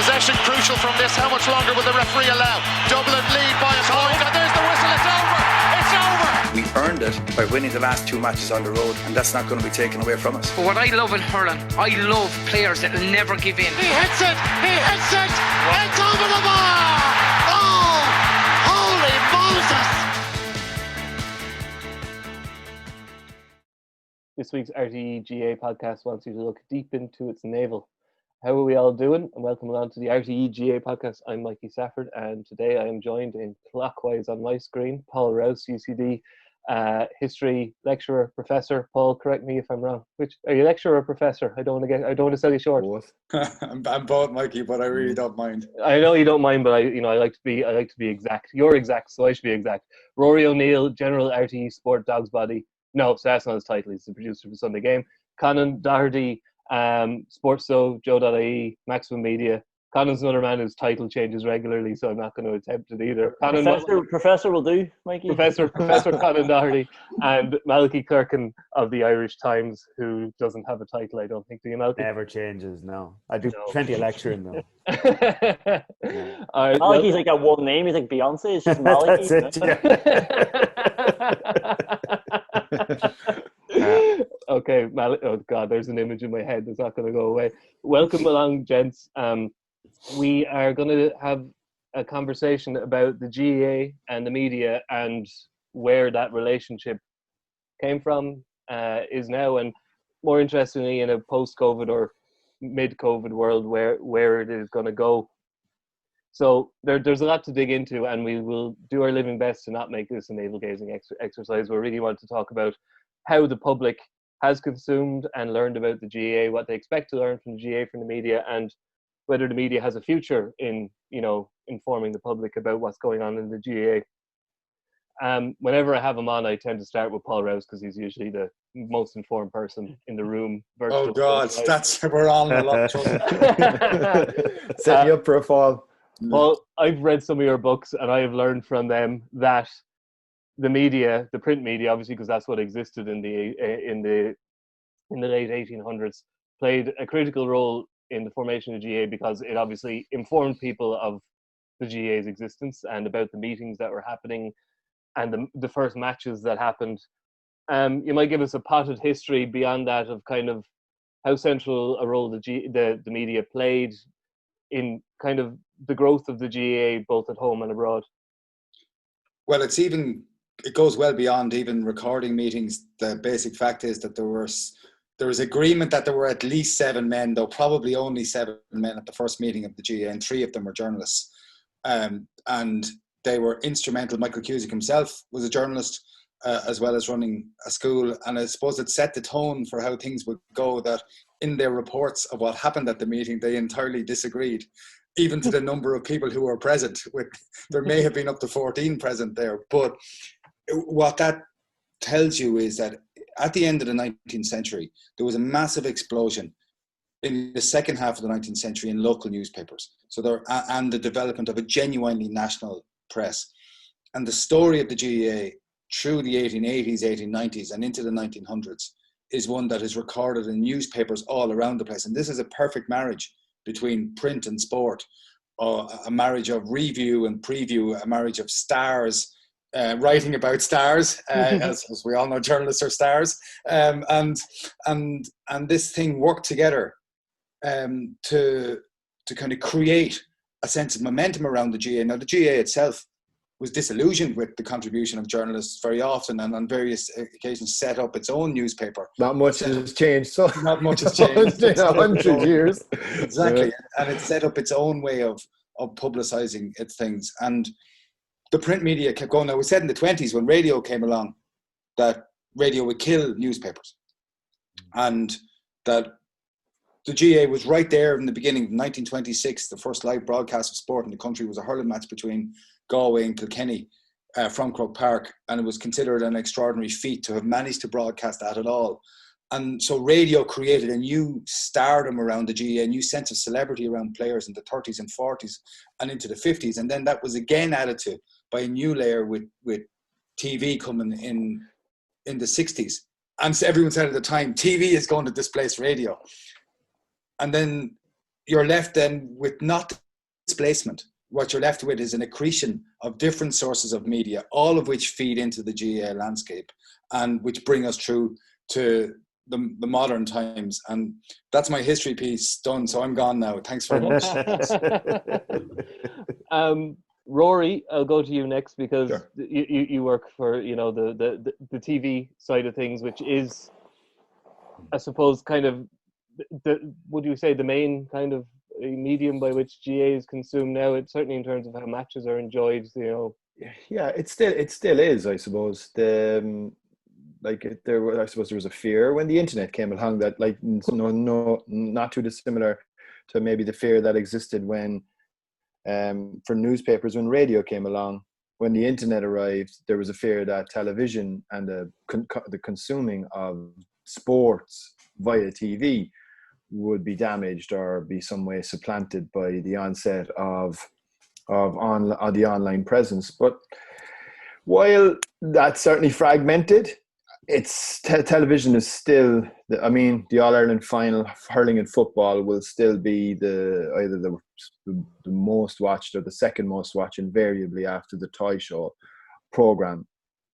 Possession crucial from this. How much longer will the referee allow? Dublin lead by a point, and there's the whistle. It's over. It's over. We earned it by winning the last 2 matches on the road, and that's not going to be taken away from us. But what I love in hurling, I love players that will never give in. He hits it. He hits it. It's over the bar. Oh, holy Moses! This week's RTÉ GAA podcast wants you to look deep into its navel. How are we all doing? And welcome along to the RTÉ GAA podcast. I'm Mikey, Stafford, and today I am joined in clockwise on my screen, Paul Rouse, UCD history lecturer, professor. Paul, correct me if I'm wrong. Which are you, lecturer or professor? I don't want to sell you short. Both. I'm both, Mikey, but I really don't mind. I know you don't mind, but I like to be exact. You're exact, so I should be exact. Rory O'Neill, General RTÉ Sport Dogs Body. No, so that's not his title. He's the producer for Sunday Game. Conan, Doherty, SportsJOE, Joe.ie, Maximum Media. Conan's another man whose title changes regularly, so I'm not going to attempt it either. Professor will do, Mikey. Professor Conan Doherty, and Malachy Clerkin of the Irish Times, who doesn't have a title, I don't think. Do you, Malachy? Never changes, no. I do plenty of lecturing, though. Right, Malachi's like got one name. He's like Beyonce. It's just Malachy. That's it, yeah. Okay, oh God, there's an image in my head that's not going to go away. Welcome along, gents. We are going to have a conversation about the GAA and the media and where that relationship came from, is now, and more interestingly, in a post-COVID or mid-COVID world, where it is going to go. So there's a lot to dig into, and we will do our living best to not make this a navel-gazing exercise. We really want to talk about how the public has consumed and learned about the GAA, what they expect to learn from the GAA, from the media, and whether the media has a future in, informing the public about what's going on in the GAA. Whenever I have him on, I tend to start with Paul Rouse because he's usually the most informed person in the room. Oh God, we're on a lot of trouble. Set you up for a fall. Well, I've read some of your books, and I have learned from them that the media, the print media, obviously, because that's what existed in the late 1800s, played a critical role in the formation of the GAA because it obviously informed people of the GAA's existence and about the meetings that were happening and the first matches that happened. You might give us a potted history beyond that of kind of how central a role the media played in kind of the growth of the GAA, both at home and abroad. Well, it goes well beyond even recording meetings. The basic fact is that there was agreement that there were at least 7 men, though probably only 7 men at the first meeting of the GAA, and 3 of them were journalists. And they were instrumental. Michael Cusick himself was a journalist, as well as running a school. And I suppose it set the tone for how things would go, that in their reports of what happened at the meeting, they entirely disagreed, even to the number of people who were present. There may have been up to 14 present there. But what that tells you is that at the end of the 19th century, there was a massive explosion in the second half of the 19th century in local newspapers. And the development of a genuinely national press. And the story of the GAA through the 1880s, 1890s, and into the 1900s is one that is recorded in newspapers all around the place. And this is a perfect marriage between print and sport, a marriage of review and preview, a marriage of stars, writing about stars, as we all know, journalists are stars, and this thing worked together to kind of create a sense of momentum around the GAA. Now, the GAA itself was disillusioned with the contribution of journalists very often, and on various occasions set up its own newspaper. Not much has changed. So not much has changed. 100 years. Exactly, yeah. And it set up its own way of publicising its things. And the print media kept going. Now, we said in the 20s when radio came along that radio would kill newspapers, and that the GAA was right there in the beginning. 1926, the first live broadcast of sport in the country was a hurling match between Galway and Kilkenny from Croke Park, and it was considered an extraordinary feat to have managed to broadcast that at all. And so radio created a new stardom around the GAA, a new sense of celebrity around players in the 30s and 40s and into the 50s. And then that was again added to by a new layer with TV coming in the 60s. And so everyone said at the time, TV is going to displace radio. And then, you're left then with not displacement. What you're left with is an accretion of different sources of media, all of which feed into the GAA landscape and which bring us through to the modern times. And that's my history piece done. So I'm gone now. Thanks very much. Rory, I'll go to you next because Sure. you work for, the TV side of things, which is, I suppose, kind of would you say the main kind of medium by which GAA is consumed now? It's certainly in terms of how matches are enjoyed, Yeah, it still is, I suppose. I suppose there was a fear when the internet came along that not too dissimilar to maybe the fear that existed when for newspapers when radio came along. When the internet arrived, there was a fear that television and the consuming of sports via TV would be damaged or be some way supplanted by the onset of the online presence. But while that's certainly fragmented, it's television is still. The All-Ireland final hurling and football will still be either the most watched or the second most watched, invariably after the toy show program.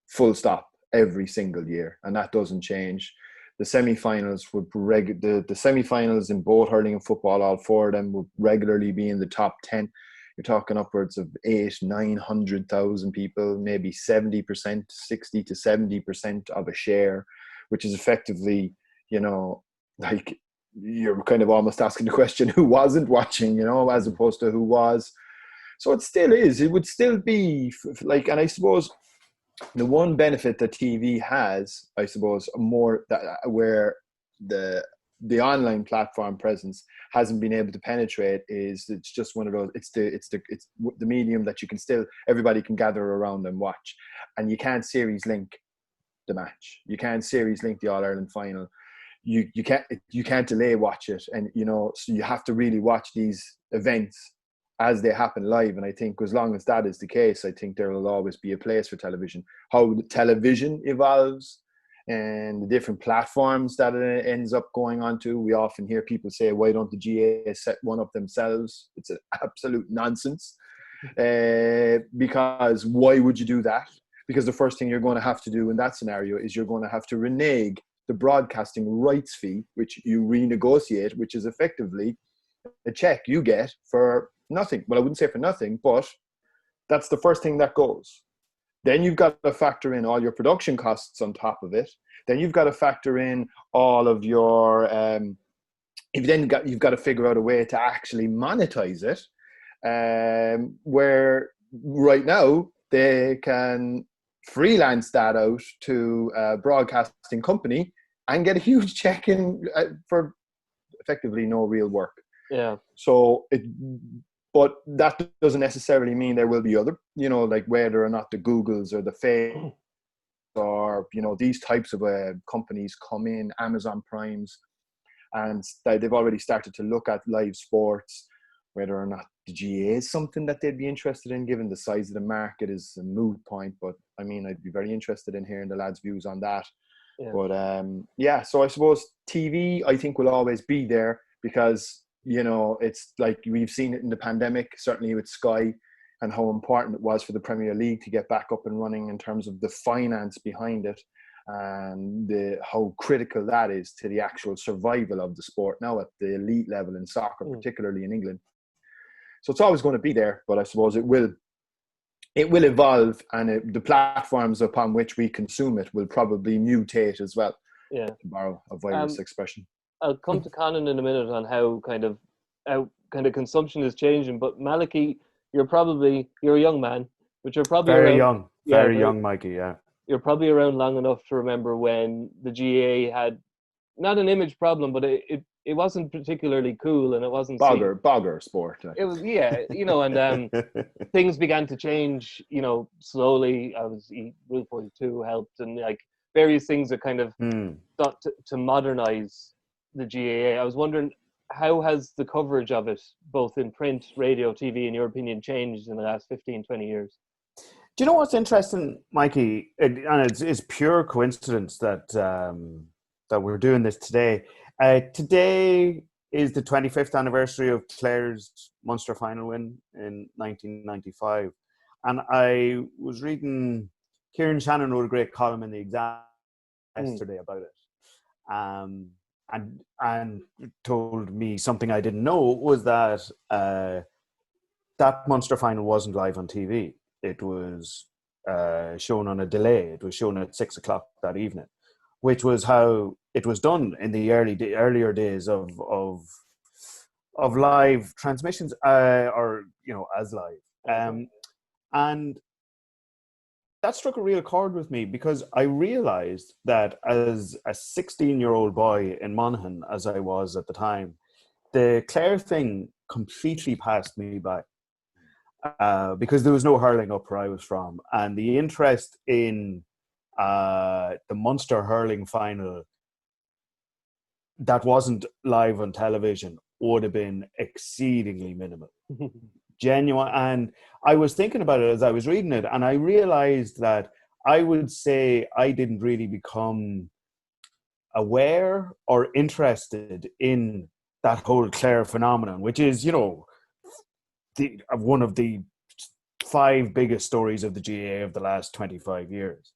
Full stop, every single year, and that doesn't change. The semi-finals the semi-finals in both hurling and football, all four of them, would regularly be in the top 10. You're talking upwards of 800,000-900,000 people, maybe 70%, 60 to 70% of a share, which is effectively, you're kind of almost asking the question, who wasn't watching, as opposed to who was. So it still is. It would still be and I suppose the one benefit that TV has, I suppose, where the online platform presence hasn't been able to penetrate is it's just one of those. It's the medium that you can still, everybody can gather around and watch, and you can't series link the match. You can't series link the All-Ireland final. You can't delay watch it, and so you have to really watch these events as they happen live. And I think as long as that is the case, I think there will always be a place for television. How the television evolves and the different platforms that it ends up going onto. We often hear people say, why don't the GAA set one up themselves? It's an absolute nonsense. Because why would you do that? Because the first thing you're going to have to do in that scenario is you're going to have to renege the broadcasting rights fee, which you renegotiate, which is effectively a check you get for nothing. Well, I wouldn't say for nothing, but that's the first thing that goes. Then you've got to factor in all your production costs on top of it. Then you've got to factor in all of your, you've got to figure out a way to actually monetize it. Where right now they can freelance that out to a broadcasting company and get a huge check in for effectively no real work. Yeah. But that doesn't necessarily mean there will be other, whether or not the Googles or the Facebook or, these types of companies come in, Amazon Primes, and they've already started to look at live sports. Whether or not the GAA is something that they'd be interested in, given the size of the market, is a moot point. But I'd be very interested in hearing the lads' views on that. Yeah. But so I suppose TV, I think, will always be there because, it's like we've seen it in the pandemic, certainly with Sky, and how important it was for the Premier League to get back up and running in terms of the finance behind it and how critical that is to the actual survival of the sport now at the elite level in soccer, particularly in England. So it's always going to be there, but I suppose it will evolve, and the platforms upon which we consume it will probably mutate as well. Yeah, to borrow a virus expression. I'll come to Conan in a minute on how kind of consumption is changing. But Malachy, you're a young man, but you're probably very around, young, Mikey. Yeah, you're probably around long enough to remember when the GAA had not an image problem, but it wasn't particularly cool, and it wasn't bogger sport. It was, and things began to change, slowly. Rule 42 helped, and various things that kind of thought to modernize the GAA. I was wondering, how has the coverage of it, both in print, radio, TV, in your opinion, changed in the last 15, 20 years? Do you know what's interesting, Mikey? And it's pure coincidence that we're doing this today. Today, is the 25th anniversary of Clare's Munster final win in 1995. And I was reading, Kieran Shannon wrote a great column in the Exam yesterday about it. And told me something I didn't know was that that Munster final wasn't live on TV. It was shown on a delay. It was shown at 6 o'clock that evening, which was how it was done in the earlier days of live transmissions, or as live. And that struck a real chord with me, because I realised that as a 16-year-old boy in Monaghan, as I was at the time, the Clare thing completely passed me by, because there was no hurling up where I was from. And the interest in the Munster hurling final that wasn't live on television would have been exceedingly minimal. Genuine. And I was thinking about it as I was reading it, and I realized that I would say I didn't really become aware or interested in that whole Clare phenomenon, which is, one of the 5 biggest stories of the GAA of the last 25 years.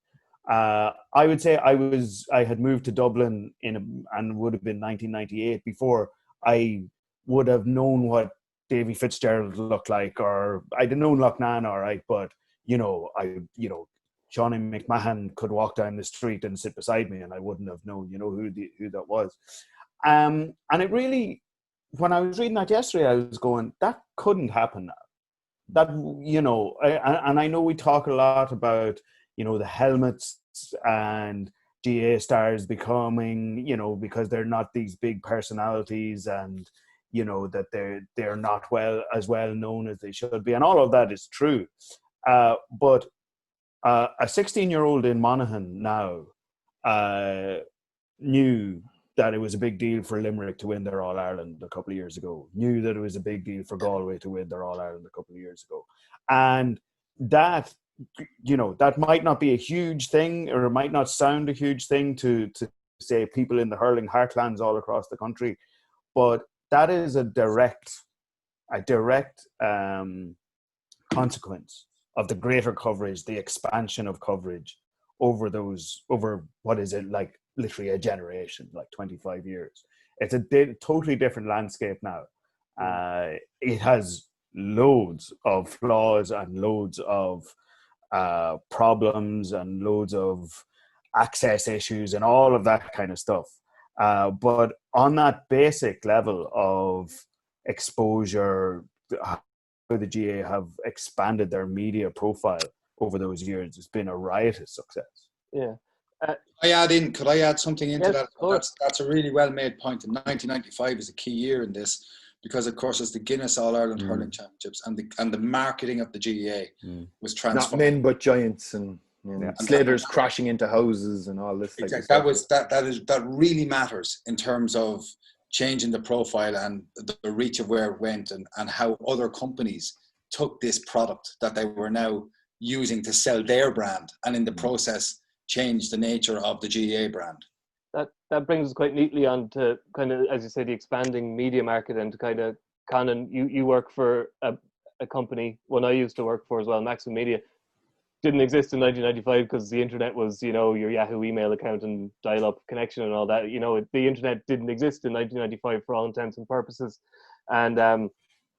I would say I had moved to Dublin and would have been 1998 before I would have known what Davy Fitzgerald looked like, or I'd have known Loughnane, all right, but Johnny McMahon could walk down the street and sit beside me, and I wouldn't have known, who that was. And it really, when I was reading that yesterday, I was going, that couldn't happen now. That, and I know we talk a lot about, the helmets and GAA stars becoming, because they're not these big personalities, and that they're not as well known as they should be, and all of that is true. But a 16-year-old in Monaghan now knew that it was a big deal for Limerick to win their All-Ireland a couple of years ago, knew that it was a big deal for Galway to win their All-Ireland a couple of years ago. And that, that might not be a huge thing, or it might not sound a huge thing to say people in the hurling heartlands all across the country, but that is a direct consequence of the greater coverage, the expansion of coverage over what is it, like literally a generation, like 25 years. It's a totally different landscape now. It has loads of flaws and loads of problems and loads of access issues and all of that kind of stuff. But on that basic level of exposure, how the GAA have expanded their media profile over those years, it's been a riotous success. Yeah. Could I add something into yes, that? That's a really well made point. And 1995 is a key year in this, because of course it's the Guinness All-Ireland Hurling Championships, and the marketing of the GAA was transformed. Not men but giants, and slitters crashing into houses and all this. Exactly. That really matters in terms of changing the profile and the reach of where it went, and how other companies took this product that they were now using to sell their brand, and in the process change the nature of the GAA brand. That brings us quite neatly on to kind of, as you say, the expanding media market, and to kind of, Conan, you work for a company, one I used to work for as well, Maximum Media. Didn't exist in 1995 because the internet was, your Yahoo email account and dial-up connection and all that. The internet didn't exist in 1995 for all intents and purposes. And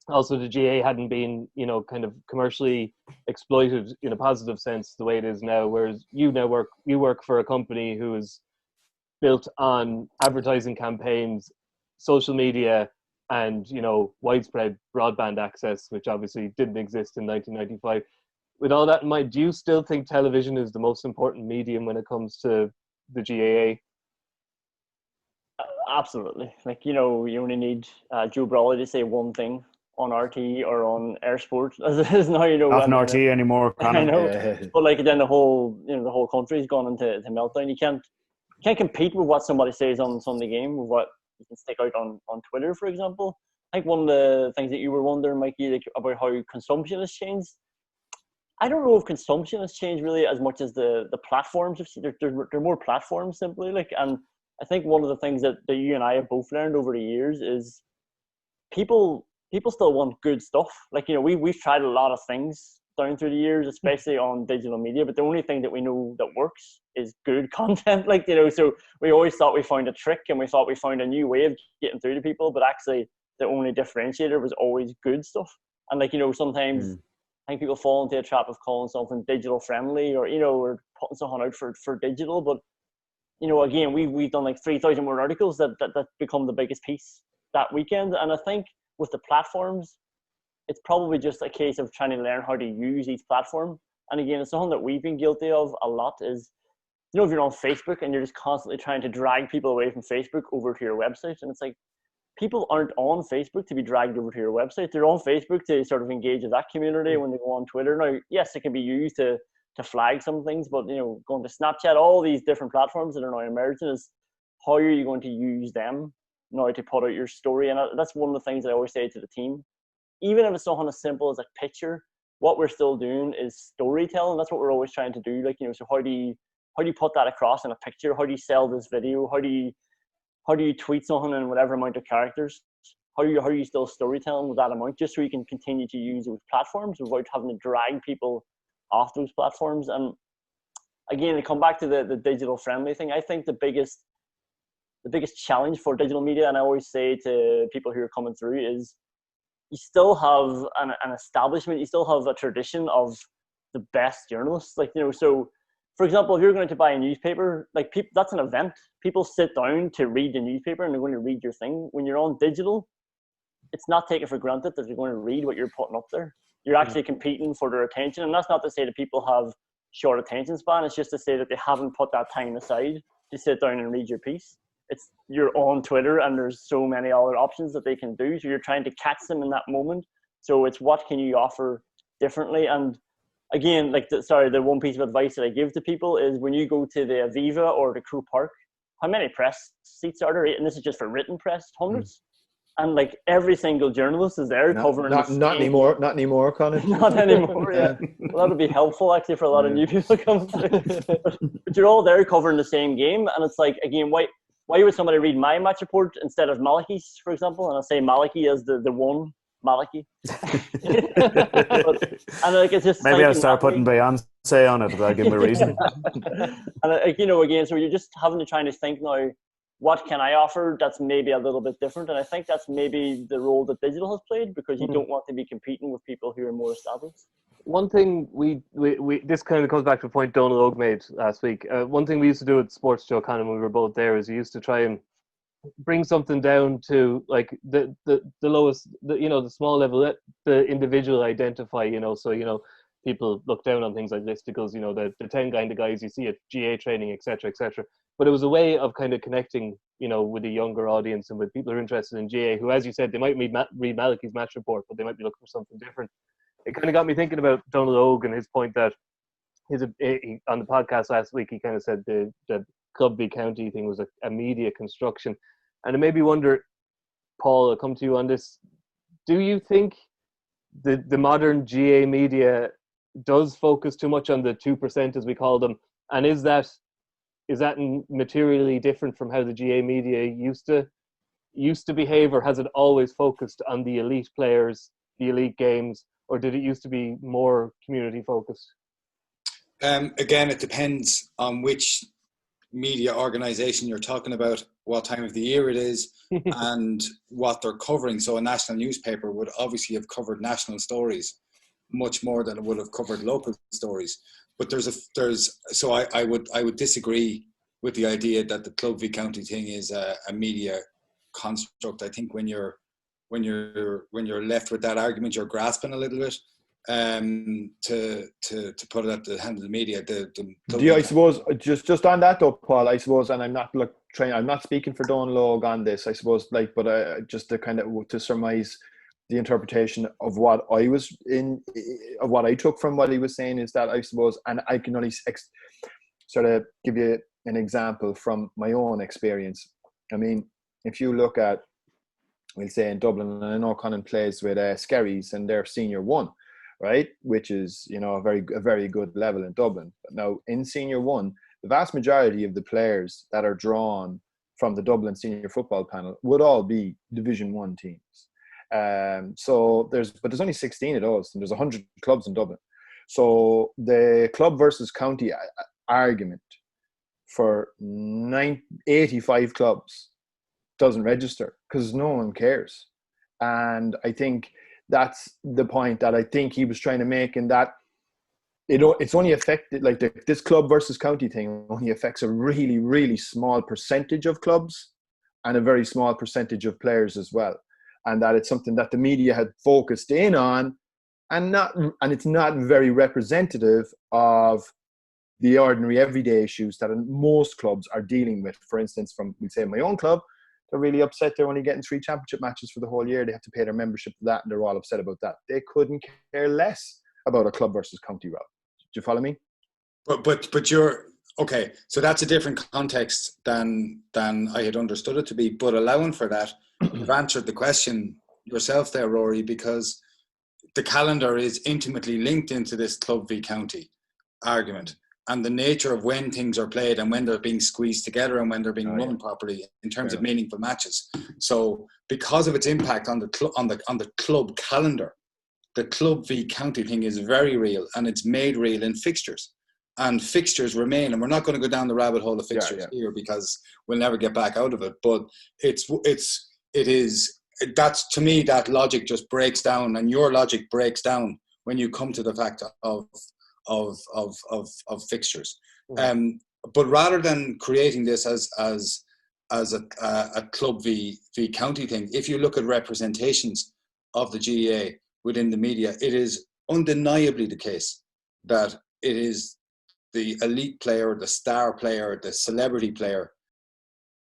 also the GAA hadn't been, kind of commercially exploited in a positive sense the way it is now, whereas you work for a company who is built on advertising campaigns, social media, and, widespread broadband access, which obviously didn't exist in 1995. With all that in mind, do you still think television is the most important medium when it comes to the GAA? Absolutely. You only need Joe Brawley to say one thing on RTÉ or on Air Sport, as it is now. Not on RTÉ anymore. I know, but then the whole country's gone into meltdown. You can't compete with what somebody says on Sunday Game with what you can stick out on Twitter, for example. I think one of the things that you were wondering, Mikey, about how consumption has changed. I don't know if consumption has changed really as much as the platforms. There are more platforms simply, and I think one of the things that you and I have both learned over the years is people still want good stuff. Like, you know, we've tried a lot of things down through the years, especially on digital media, but the only thing that we know that works is good content. Like, you know, so we always thought we found a trick and we thought we found a new way of getting through to people, but actually the only differentiator was always good stuff. And like, you know, sometimes I think people fall into a trap of calling something digital friendly, or, you know, or putting something out for digital. But, you know, again, we've done like 3,000 word articles that become the biggest piece that weekend. And I think with the platforms, it's probably just a case of trying to learn how to use each platform. And again, it's something that we've been guilty of a lot is, you know, if you're on Facebook and you're just constantly trying to drag people away from Facebook over to your website, and it's like, people aren't on Facebook to be dragged over to your website. They're on Facebook to sort of engage with that community when they go on Twitter. Now, yes, it can be used to flag some things, but, you know, going to Snapchat, all these different platforms that are now emerging, is how are you going to use them now to put out your story? And that's one of the things I always say to the team. Even if it's something as simple as a picture, what we're still doing is storytelling. That's what we're always trying to do. Like, you know, so how do you put that across in a picture? How do you sell this video? How do you tweet something in whatever amount of characters? How are you still storytelling with that amount, just so you can continue to use those platforms without having to drag people off those platforms? And again, to come back to the digital friendly thing, I think the biggest challenge for digital media, and I always say to people who are coming through, is you still have an establishment, you still have a tradition of the best journalists. Like, you know, so for example, if you're going to buy a newspaper, like, that's an event. People sit down to read the newspaper and they're going to read your thing. When you're on digital, it's not taken for granted that they're going to read what you're putting up there. You're actually competing for their attention. And that's not to say that people have short attention span. It's just to say that they haven't put that time aside to sit down and read your piece. You're on Twitter and there's so many other options that they can do. So you're trying to catch them in that moment. So it's what can you offer differently? And again, like the one piece of advice that I give to people is, when you go to the Aviva or the Crew Park, how many press seats are there? And this is just for written press, hundreds. And like every single journalist is there covering. Not anymore, Conan. Not anymore. Yeah. Well, that would be helpful actually for a lot of new people coming through. But you're all there covering the same game, and it's like, again, why would somebody read my match report instead of Malachy's, for example? And I say Malachy as the one Malachy. And like, it's just maybe I'll start putting Beyonce on it, but I'll give him a reason. And like, you know, again, so you're just having to try to think now, what can I offer that's maybe a little bit different? And I think that's maybe the role that digital has played, because you don't want to be competing with people who are more established. One thing we this kind of comes back to a point Donald Oak made last week. One thing we used to do at SportsJOE, Conan, when we were both there, is we used to try and bring something down to like the lowest, the small level, let the individual identify, so, people look down on things like listicles, the 10 kind of guys you see at GA training, etc., etc. But it was a way of kind of connecting, with a younger audience and with people who are interested in GA, who, as you said, they might read Malachy's match report, but they might be looking for something different. It kind of got me thinking about Donald Ogue and his point that on the podcast last week, he kind of said the club v county thing was a media construction. And it made me wonder, Paul, I'll come to you on this. Do you think the modern GA media does focus too much on the 2%, as we call them? And is that materially different from how the GA media used to behave, or has it always focused on the elite players, the elite games, or did it used to be more community focused? Again, it depends on which media organization you're talking about, what time of the year it is, and what they're covering. So a national newspaper would obviously have covered national stories much more than it would have covered local stories. But I would disagree with the idea that the club v county thing is a media construct. I think when you're left with that argument, you're grasping a little bit to put it at the hand of the media. I suppose just on that though, Paul, I suppose, and I'm not speaking for Donald Ogue on this, I suppose, but just to kind of to surmise the interpretation of what I was of what I took from what he was saying, is that I suppose, and I can only sort of give you an example from my own experience. I mean, if you look at, we'll say in Dublin, and I know Conan plays with Skerries and they're Senior 1, right? Which is, a very good level in Dublin. But now in Senior 1, the vast majority of the players that are drawn from the Dublin senior football panel would all be Division 1 teams. So there's only 16 of those, and there's 100 clubs in Dublin. So the club versus county argument for 85 clubs doesn't register because no one cares. And I think that's the point that I think he was trying to make, in that it's only affected, like this club versus county thing only affects a really, really small percentage of clubs and a very small percentage of players as well. And that it's something that the media had focused in on, and it's not very representative of the ordinary everyday issues that most clubs are dealing with. For instance, we'd say my own club, they're really upset they're only getting 3 championship matches for the whole year. They have to pay their membership for that, and they're all upset about that. They couldn't care less about a club versus county route. Do you follow me? But you're okay. So that's a different context than I had understood it to be. But allowing for that, you've answered the question yourself there, Rory, because the calendar is intimately linked into this club v county argument, and the nature of when things are played and when they're being squeezed together and when they're being run properly in terms of meaningful matches. So because of its impact on the club calendar, the club v county thing is very real, and it's made real in fixtures. And fixtures remain, and we're not going to go down the rabbit hole of fixtures here because we'll never get back out of it. But that's, to me, that logic just breaks down, and your logic breaks down when you come to the fact of fixtures. But rather than creating this as a club v county thing, if you look at representations of the GAA within the media, it is undeniably the case that it is the elite player, the star player, the celebrity player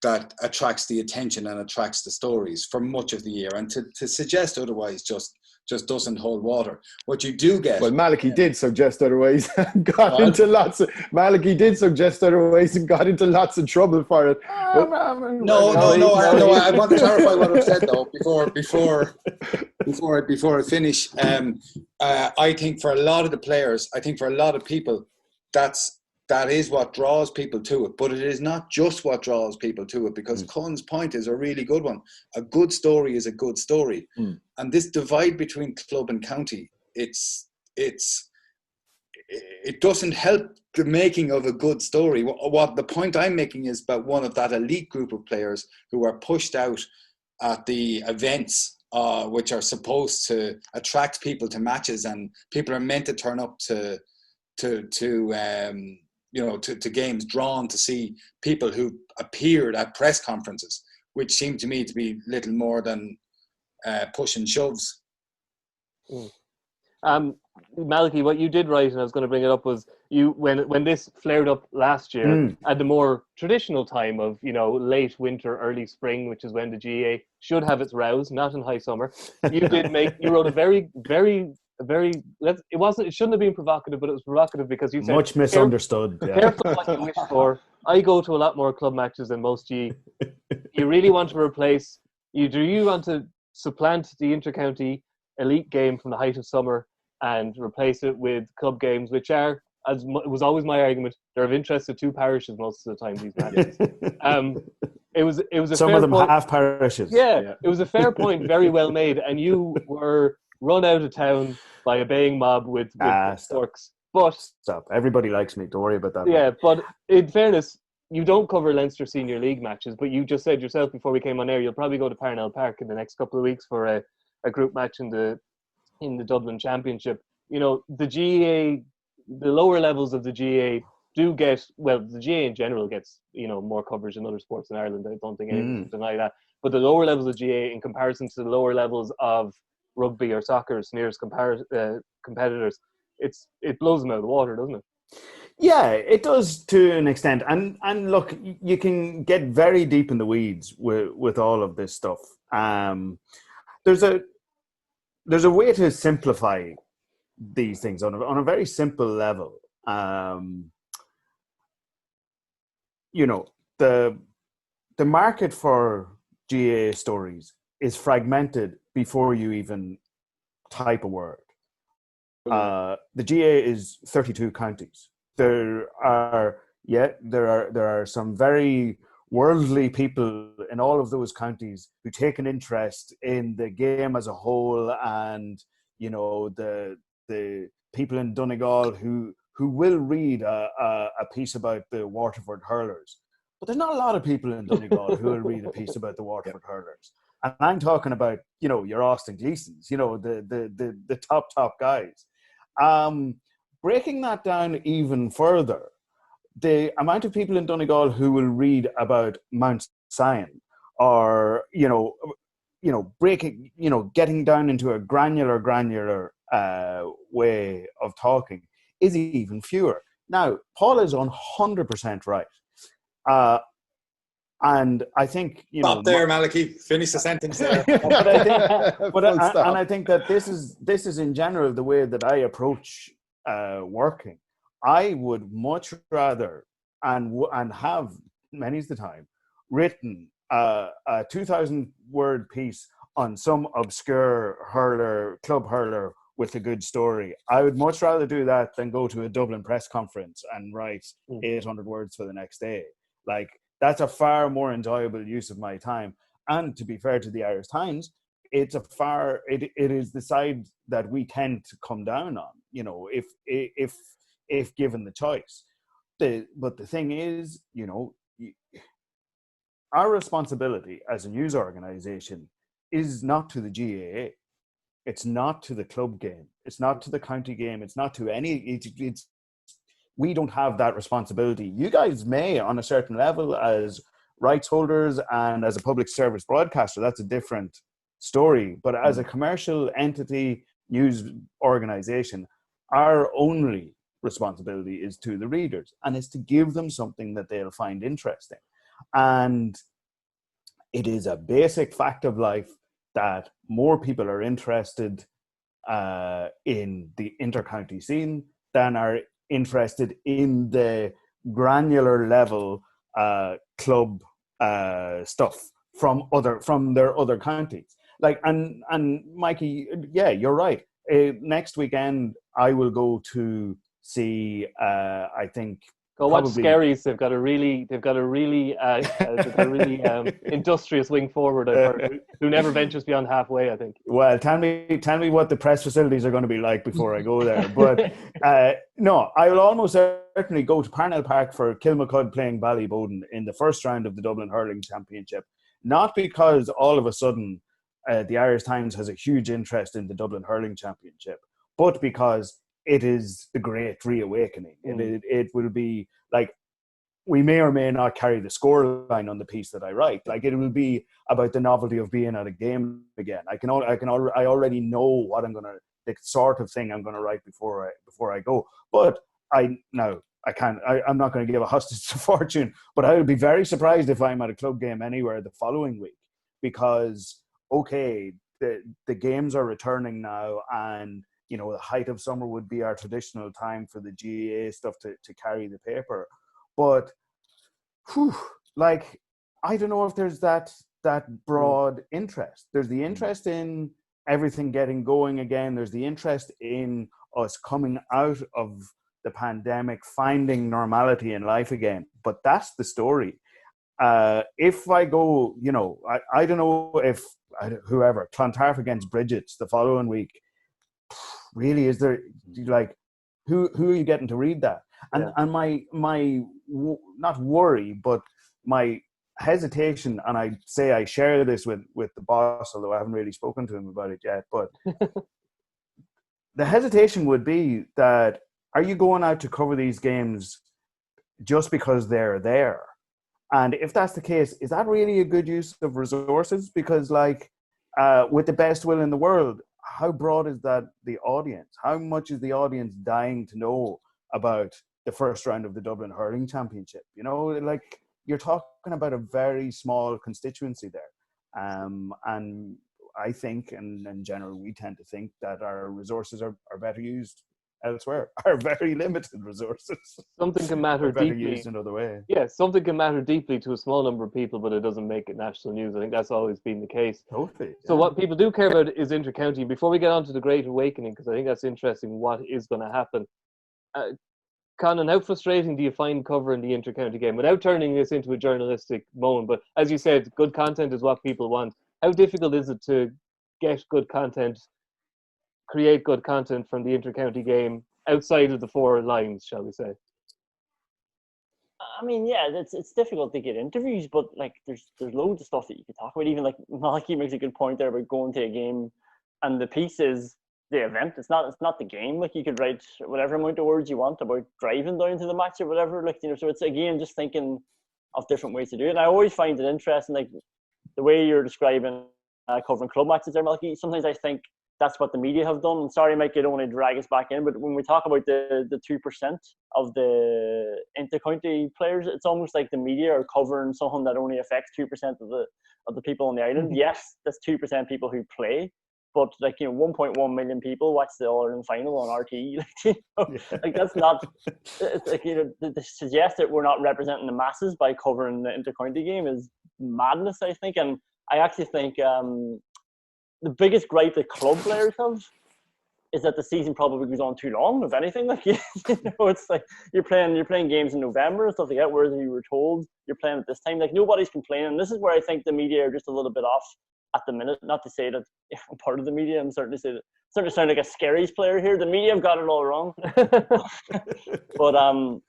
that attracts the attention and attracts the stories for much of the year. And to suggest otherwise just doesn't hold water. What you do get... Well, Malachy did suggest otherwise and got into lots of... Malachy did suggest otherwise and got into lots of trouble for it. No, I want to clarify what I've said, though, before I finish. I think for a lot of the players, I think for a lot of people, that is what draws people to it. But it is not just what draws people to it, because Conan's point is a really good one. A good story is a good story. And this divide between club and county, it doesn't help the making of a good story. What the point I'm making is about one of that elite group of players who are pushed out at the events, which are supposed to attract people to matches, and people are meant to turn up to games, drawn to see people who appeared at press conferences, which seemed to me to be little more than push and shoves. Malachy, what you did right, and I was going to bring it up, was when this flared up last year at the more traditional time of late winter, early spring, which is when the GAA should have its rows, not in high summer. You wrote a very, very it shouldn't have been provocative, but it was provocative because you said much misunderstood. Careful what you wish for. I go to a lot more club matches than most GAA. You really want to replace? Do you want to supplant the intercounty elite game from the height of summer and replace it with club games, which are, as it was always my argument, they're of interest to 2 parishes most of the time, these matches. It was a some fair of them point. half parishes. Yeah, it was a fair point, very well made, and you were run out of town by a baying mob with forks. But stop. Everybody likes me. Don't worry about that. Yeah, but in fairness, you don't cover Leinster Senior League matches, but you just said yourself before we came on air, you'll probably go to Parnell Park in the next couple of weeks for a group match in the Dublin Championship. The GAA, the lower levels of the GAA do get, well, the GAA in general gets, more coverage than other sports in Ireland. I don't think anyone can deny that. But the lower levels of GAA, in comparison to the lower levels of rugby or soccer's nearest competitors, it blows them out of the water, doesn't it? Yeah, it does to an extent. And look, you can get very deep in the weeds with all of this stuff. There's a way to simplify these things on a very simple level. The market for GAA stories is fragmented before you even type a word. The GAA is 32 counties. There are some very worldly people in all of those counties who take an interest in the game as a whole, and the people in Donegal who will read a piece about the Waterford hurlers. But there's not a lot of people in Donegal who will read a piece about the Waterford hurlers. And I'm talking about, your Austin Gleasons, the top guys. Breaking that down even further, the amount of people in Donegal who will read about Mount Sion, or getting down into a granular way of talking, is even fewer. Now, Paul is 100% right, and I think Stop there, Malachy. Finish the sentence there. I think that this is in general the way that I approach working. I would much rather and have many's the time written a 2,000 word piece on some obscure club hurler with a good story. I would much rather do that than go to a Dublin press conference and write 800 words for the next day. Like, that's a far more enjoyable use of my time. And to be fair to the Irish Times, it is the side that we tend to come down on, if given the choice. But the thing is, our responsibility as a news organisation is not to the GAA. It's not to the club game. It's not to the county game. It's not to any. We don't have that responsibility. You guys may, on a certain level, as rights holders and as a public service broadcaster, that's a different story. But as a commercial entity, news organisation, our only responsibility is to the readers, and is to give them something that they'll find interesting. And it is a basic fact of life that more people are interested in the inter-county scene than are interested in the granular level club stuff from their other counties. Like, and Mikey, yeah, you're right. Next weekend I will go to see. I think. Go watch Skerries. They've got a really industrious wing forward, I've heard, who never ventures beyond halfway, I think. Well, tell me what the press facilities are going to be like before I go there. But no, I will almost certainly go to Parnell Park for Kilmacud playing Ballyboden in the first round of the Dublin Hurling Championship. Not because all of a sudden the Irish Times has a huge interest in the Dublin Hurling Championship, but because it is the great reawakening. It will be like, we may or may not carry the scoreline on the piece that I write. Like, it will be about the novelty of being at a game again. I already know what the sort of thing I'm going to write before I go. But I'm not going to give a hostage to fortune, but I would be very surprised if I'm at a club game anywhere the following week, because the games are returning now, and the height of summer would be our traditional time for the GAA stuff to carry the paper. But, I don't know if there's that broad interest. There's the interest in everything getting going again. There's the interest in us coming out of the pandemic, finding normality in life again. But that's the story. If I go, I don't know if whoever, Clontarf against Bridget's the following week, really, is there, like, who are you getting to read that? And my not worry, but my hesitation, and I say I share this with the boss, although I haven't really spoken to him about it yet, but the hesitation would be that, are you going out to cover these games just because they're there? And if that's the case, is that really a good use of resources? Because, with the best will in the world, how broad is that the audience? How much is the audience dying to know about the first round of the Dublin Hurling Championship? You're talking about a very small constituency there. And I think, and in general, we tend to think that our resources are better used elsewhere. Our very limited resources. Something can matter deeply. Used another way. Yeah, something can matter deeply to a small number of people, but it doesn't make it national news. I think that's always been the case. Totally. Yeah. So what people do care about is inter-county. Before we get on to the Great Awakening, because I think that's interesting, what is going to happen. Conan, how frustrating do you find covering the inter-county game without turning this into a journalistic moan? But as you said, good content is what people want. How difficult is it to get good content, create good content from the inter-county game outside of the four lines, shall we say? I mean, yeah, it's difficult to get interviews, but like there's loads of stuff that you could talk about. Even like Malachy makes a good point there about going to a game, and the piece is the event. It's not the game. Like you could write whatever amount of words you want about driving down to the match or whatever. Like, you know, so it's again just thinking of different ways to do it. And I always find it interesting, like the way you're describing covering club matches there, Malachy. Sometimes I think that's what the media have done. And sorry, Mike, I don't want to drag us back in, but when we talk about the 2% of the inter-county players, it's almost like the media are covering something that only affects 2% of the people on the island. Yes, that's 2% people who play, but like, you know, 1.1 million people watch the All-Ireland final on RTÉ. Like, you know, like that's not. It's like, you know, to suggest that we're not representing the masses by covering the inter-county game is madness, I think. And I actually think the biggest gripe that club players have is that the season probably goes on too long, if anything. Like, you know, it's like you're playing games in November and stuff like that, whereas you were told you're playing at this time. Like, nobody's complaining. This is where I think the media are just a little bit off at the minute. Not to say that I'm part of the media. I'm starting to sound like a Scaries player here. The media have got it all wrong. But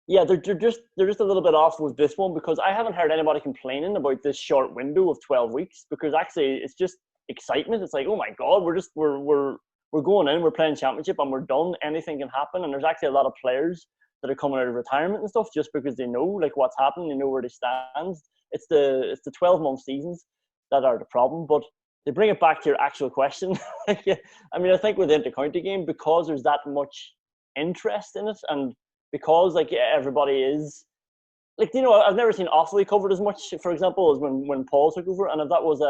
yeah, they're just a little bit off with this one, because I haven't heard anybody complaining about this short window of 12 weeks, because actually it's just excitement. It's like, oh my God, we're going in, we're playing championship and we're done. Anything can happen. And there's actually a lot of players that are coming out of retirement and stuff just because they know like what's happening, they know where they stand. It's the 12-month seasons that are the problem. But to bring it back to your actual question, I mean, I think with the inter-county game, because there's that much interest in it, and because like everybody is like, you know, I've never seen Offaly covered as much, for example, as when Paul took over. And if that was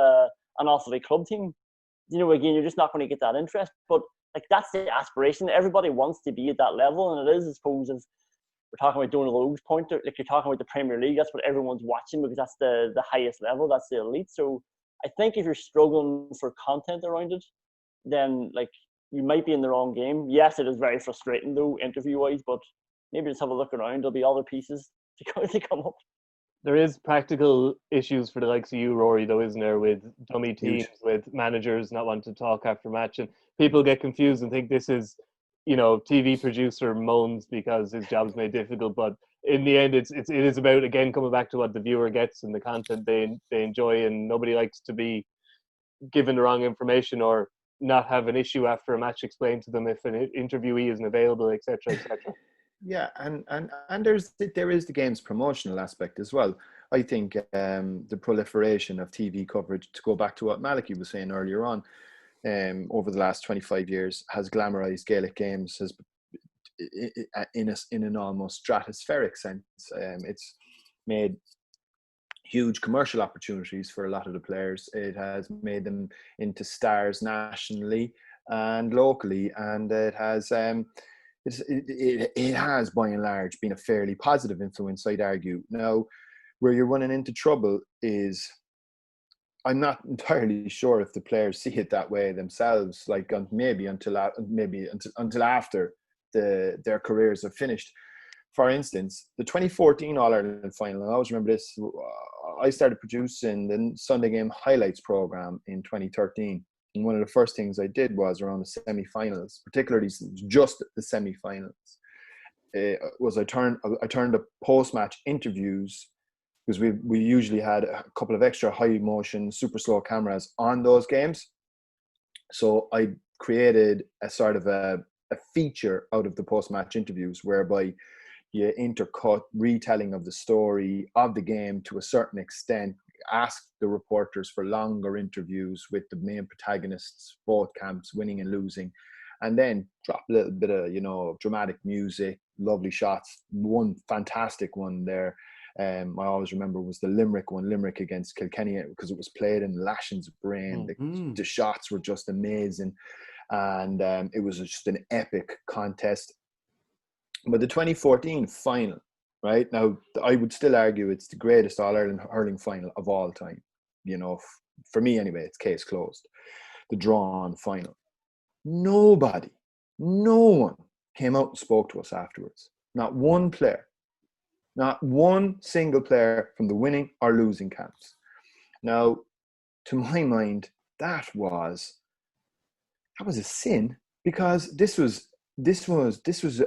an Offaly club team, you know, again, you're just not going to get that interest. But like, that's the aspiration. Everybody wants to be at that level, and it is, I suppose, if we're talking about Donal Logue's point, like you're talking about the Premier League, that's what everyone's watching, because that's the highest level, that's the elite. So I think if you're struggling for content around it, then like you might be in the wrong game. Yes, it is very frustrating though, interview-wise, but maybe just have a look around. There'll be other pieces to come up. There is practical issues for the likes of you, Rory, though, isn't there, with dummy teams, with managers not wanting to talk after match, and people get confused and think this is, you know, TV producer moans because his job's made difficult. But in the end, it is about, again, coming back to what the viewer gets and the content they enjoy, and nobody likes to be given the wrong information or not have an issue after a match explained to them if an interviewee isn't available, etc., etc. Yeah, and there is the game's promotional aspect as well. I think the proliferation of TV coverage, to go back to what Malachy was saying earlier on, over the last 25 years, has glamorized Gaelic games in an almost stratospheric sense. It's made huge commercial opportunities for a lot of the players. It has made them into stars nationally and locally, and it has it has, by and large, been a fairly positive influence, I'd argue. Now, where you're running into trouble is, I'm not entirely sure if the players see it that way themselves, like maybe until after their careers are finished. For instance, the 2014 All-Ireland final, I always remember this, I started producing the Sunday Game Highlights program in 2013. And one of the first things I did was around the semi-finals, particularly just the semi-finals, was I turned the post-match interviews, because we usually had a couple of extra high-motion, super slow cameras on those games. So I created a sort of a feature out of the post-match interviews, whereby you intercut retelling of the story of the game to a certain extent, ask the reporters for longer interviews with the main protagonists, both camps, winning and losing, and then drop a little bit of, you know, dramatic music, lovely shots. One fantastic one there, I always remember, was the Limerick against Kilkenny, because it was played in Lashin's brain. The shots were just amazing, and it was just an epic contest. But the 2014 final, right now, I would still argue it's the greatest All-Ireland hurling final of all time. You know, for me anyway, it's case closed. The drawn final. No one came out and spoke to us afterwards. Not one player. Not one single player from the winning or losing camps. Now, to my mind, that was a sin, because this was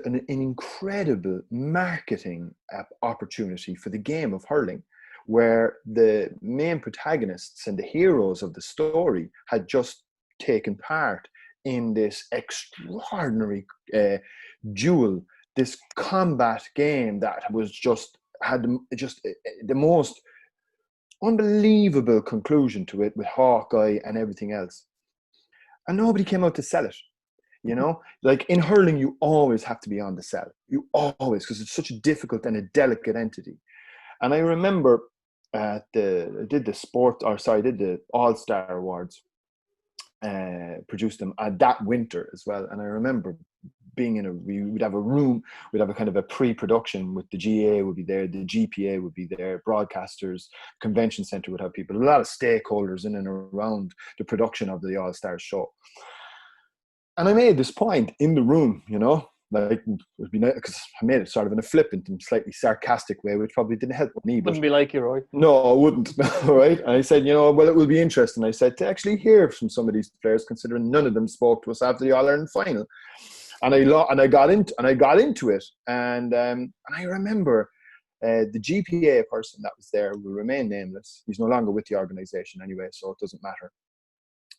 an incredible marketing opportunity for the game of hurling, where the main protagonists and the heroes of the story had just taken part in this extraordinary duel, this combat game that was had the most unbelievable conclusion to it, with Hawkeye and everything else. And nobody came out to sell it. You know, like in hurling, you always have to be on the sell. You always, because it's such a difficult and a delicate entity. And I remember I did the All-Star Awards, produced them that winter as well. And I remember being we would have a room, we'd have a kind of a pre-production with the GA would be there, the GPA would be there, broadcasters, convention center would have people, a lot of stakeholders in and around the production of the All-Star show. And I made this point in the room, you know, like, it would be nice, because I made it sort of in a flippant and slightly sarcastic way, which probably didn't help me. But wouldn't be like you, Rory. No, I wouldn't. Right? And I said, you know, well, it will be interesting. I said, to actually hear from some of these players, considering none of them spoke to us after the All-Ireland final. And I got into it. And I remember the GPA person that was there will remain nameless. He's no longer with the organisation anyway, so it doesn't matter.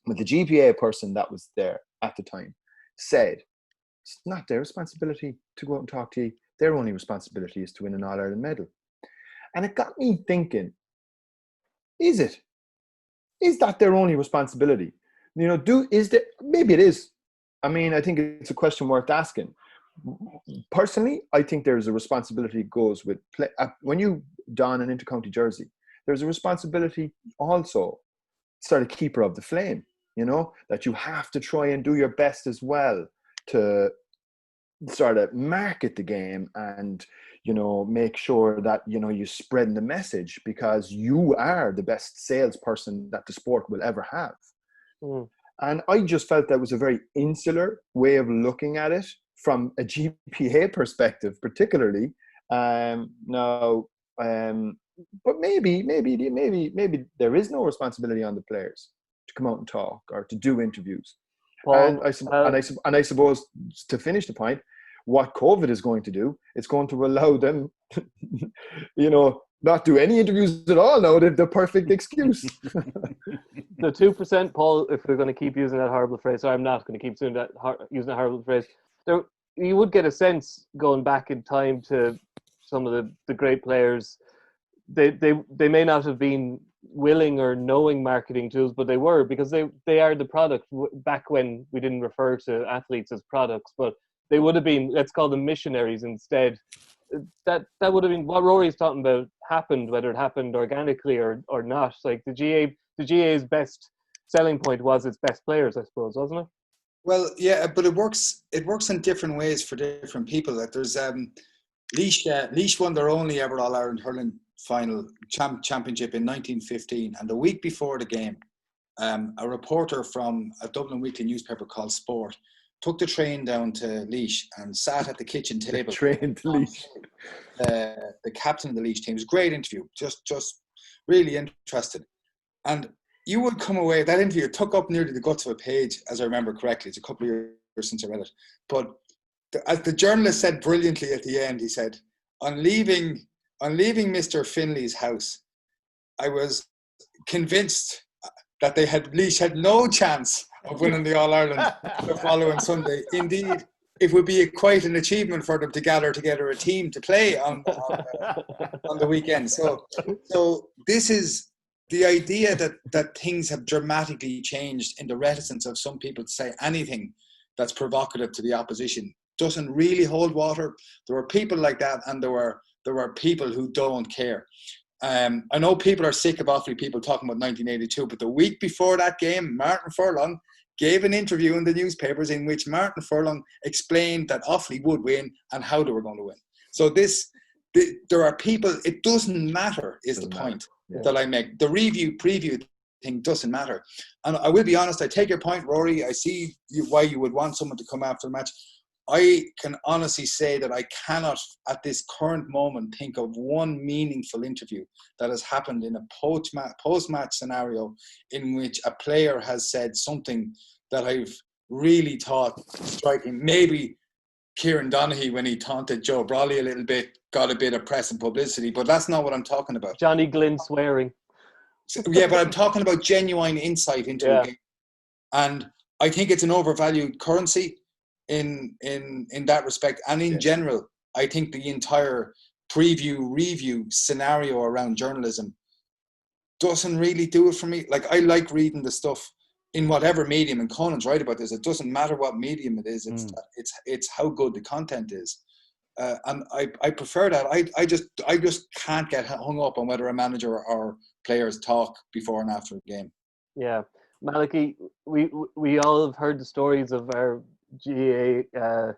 But the GPA person that was there at the time said, it's not their responsibility to go out and talk to you. Their only responsibility is to win an All-Ireland medal. And it got me thinking, is it? Is that their only responsibility? You know, maybe it is. I mean, I think it's a question worth asking. Personally, I think there's a responsibility that goes with when you don an intercounty jersey, there's a responsibility also, sort of keeper of the flame, you know, that you have to try and do your best as well to sort of market the game and, you know, make sure that, you know, you spread the message, because you are the best salesperson that the sport will ever have. Mm. And I just felt that was a very insular way of looking at it from a GPA perspective, particularly. But maybe there is no responsibility on the players to come out and talk or to do interviews. Paul, and I suppose, to finish the point, what COVID is going to do, it's going to allow them, you know, not do any interviews at all now. They have the perfect excuse. The 2%, Paul, if we're going to keep using that horrible phrase, so I'm not going to keep using that horrible phrase, you would get a sense going back in time to some of the great players. They may not have been willing or knowing marketing tools, but they were, because they are the product. Back when we didn't refer to athletes as products, but they would have been, let's call them missionaries instead. That would have been what Rory's talking about happened, whether it happened organically or not. Like the GA's best selling point was its best players, I suppose, wasn't it? Well, yeah, but it works in different ways for different people. Like there's Laois won their only ever All-Ireland hurling final championship in 1915, and the week before the game, a reporter from a Dublin weekly newspaper called Sport took the train down to Laois and sat at the kitchen table. Train to Laois. The captain of the Laois team. It was a great interview, just really interested. And you would come away, that interview took up nearly the guts of a page, as I remember correctly. It's a couple of years since I read it. But as the journalist said brilliantly at the end, he said, on leaving Mr. Finley's house, I was convinced that Laois had no chance of winning the All-Ireland the following Sunday. Indeed, it would be quite an achievement for them to gather together a team to play on the weekend. So this is the idea that things have dramatically changed in the reticence of some people to say anything that's provocative to the opposition doesn't really hold water. There were people like that, and there were people who don't care. I know people are sick of Offaly people talking about 1982, but the week before that game, Martin Furlong gave an interview in the newspapers in which Martin Furlong explained that Offaly would win and how they were going to win. So there are people, it doesn't matter is the point that I make. The preview thing doesn't matter. And I will be honest, I take your point, Rory. I see why you would want someone to come after the match. I can honestly say that I cannot, at this current moment, think of one meaningful interview that has happened in a post-match scenario in which a player has said something that I've really thought striking. Maybe Kieran Donaghy, when he taunted Joe Brawley a little bit, got a bit of press and publicity, but that's not what I'm talking about. Johnny Glynn swearing. Yeah, but I'm talking about genuine insight into a game. And I think it's an overvalued currency in that respect. And in general, I think the entire review scenario around journalism doesn't really do it for me. Like, I like reading the stuff in whatever medium, and Conan's right about this. It doesn't matter what medium it is. It's how good the content is. And I prefer that. I just can't get hung up on whether a manager or players talk before and after a game. Yeah. Malachy, we all have heard the stories of our GAA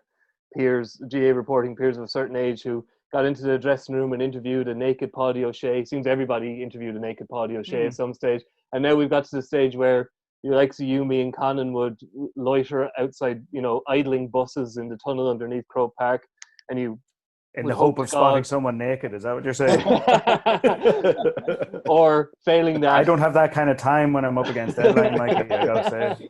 peers, GAA reporting peers of a certain age who got into the dressing room and interviewed a naked Paddy O'Shea. Seems everybody interviewed a naked Paddy O'Shea at some stage. And now we've got to the stage where the likes of you, me and Conan would loiter outside, idling buses in the tunnel underneath Croke Park, and you... In the hope of spotting someone naked, is that what you're saying? Or failing that... I don't have that kind of time when I'm up against deadline, Mikey, I gotta say.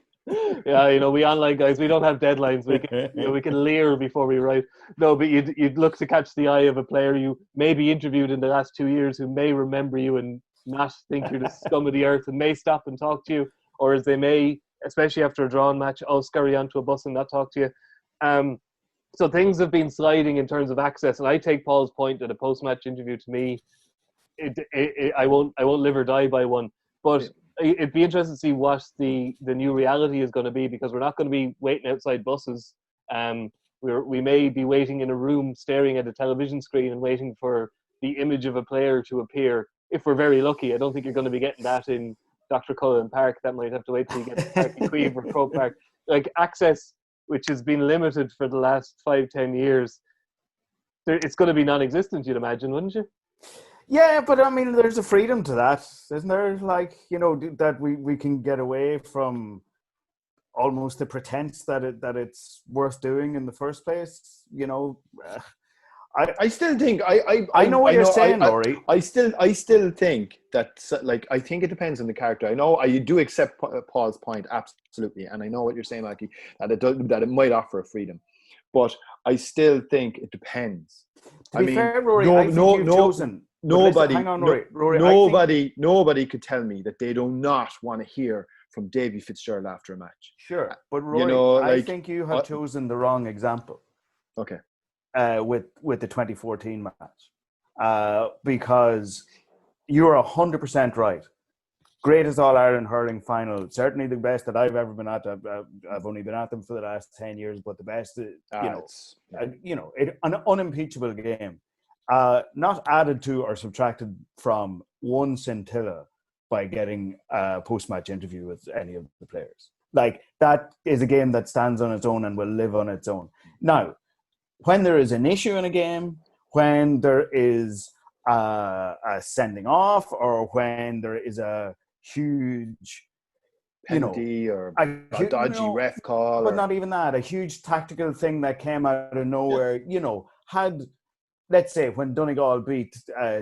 Yeah, we online guys, we don't have deadlines. We can leer before we write. No, but you'd look to catch the eye of a player you maybe interviewed in the last 2 years who may remember you and not think you're the scum of the earth and may stop and talk to you, or as they may, especially after a drawn match, scurry onto a bus and not talk to you. So things have been sliding in terms of access, and I take Paul's point that a post-match interview, to me, I won't live or die by one. But it'd be interesting to see what the new reality is going to be, because we're not going to be waiting outside buses. We may be waiting in a room, staring at a television screen and waiting for the image of a player to appear. If we're very lucky, I don't think you're going to be getting that in Dr. Cullen Park. That might have to wait till you get to Parky Queeve or Croke Park. Like, access, which has been limited for the last 5-10 years, it's going to be non-existent, you'd imagine, wouldn't you? Yeah, but I mean, there's a freedom to that, isn't there? Like, that we can get away from almost the pretense that it's worth doing in the first place. I still think I know what you're saying, Rory. I still think that, like, I think it depends on the character. I know I do accept Paul's point absolutely, and I know what you're saying, Mikey, that it might offer a freedom, but I still think it depends. To be fair, Rory, I think you've chosen. Nobody, hang on, Rory. Nobody could tell me that they do not want to hear from Davy Fitzgerald after a match. Sure, but Rory, I think you have chosen the wrong example. Okay. With the 2014 match, because you're 100% right. Greatest All-Ireland hurling final, certainly the best that I've ever been at. I've only been at them for the last 10 years, but the best, an unimpeachable game, not added to or subtracted from one scintilla by getting a post-match interview with any of the players. Like, that is a game that stands on its own and will live on its own. Now, when there is an issue in a game, when there is a sending off, or when there is a huge penalty or a dodgy ref call, but not even that, a huge tactical thing that came out of nowhere. Had, let's say, when Donegal beat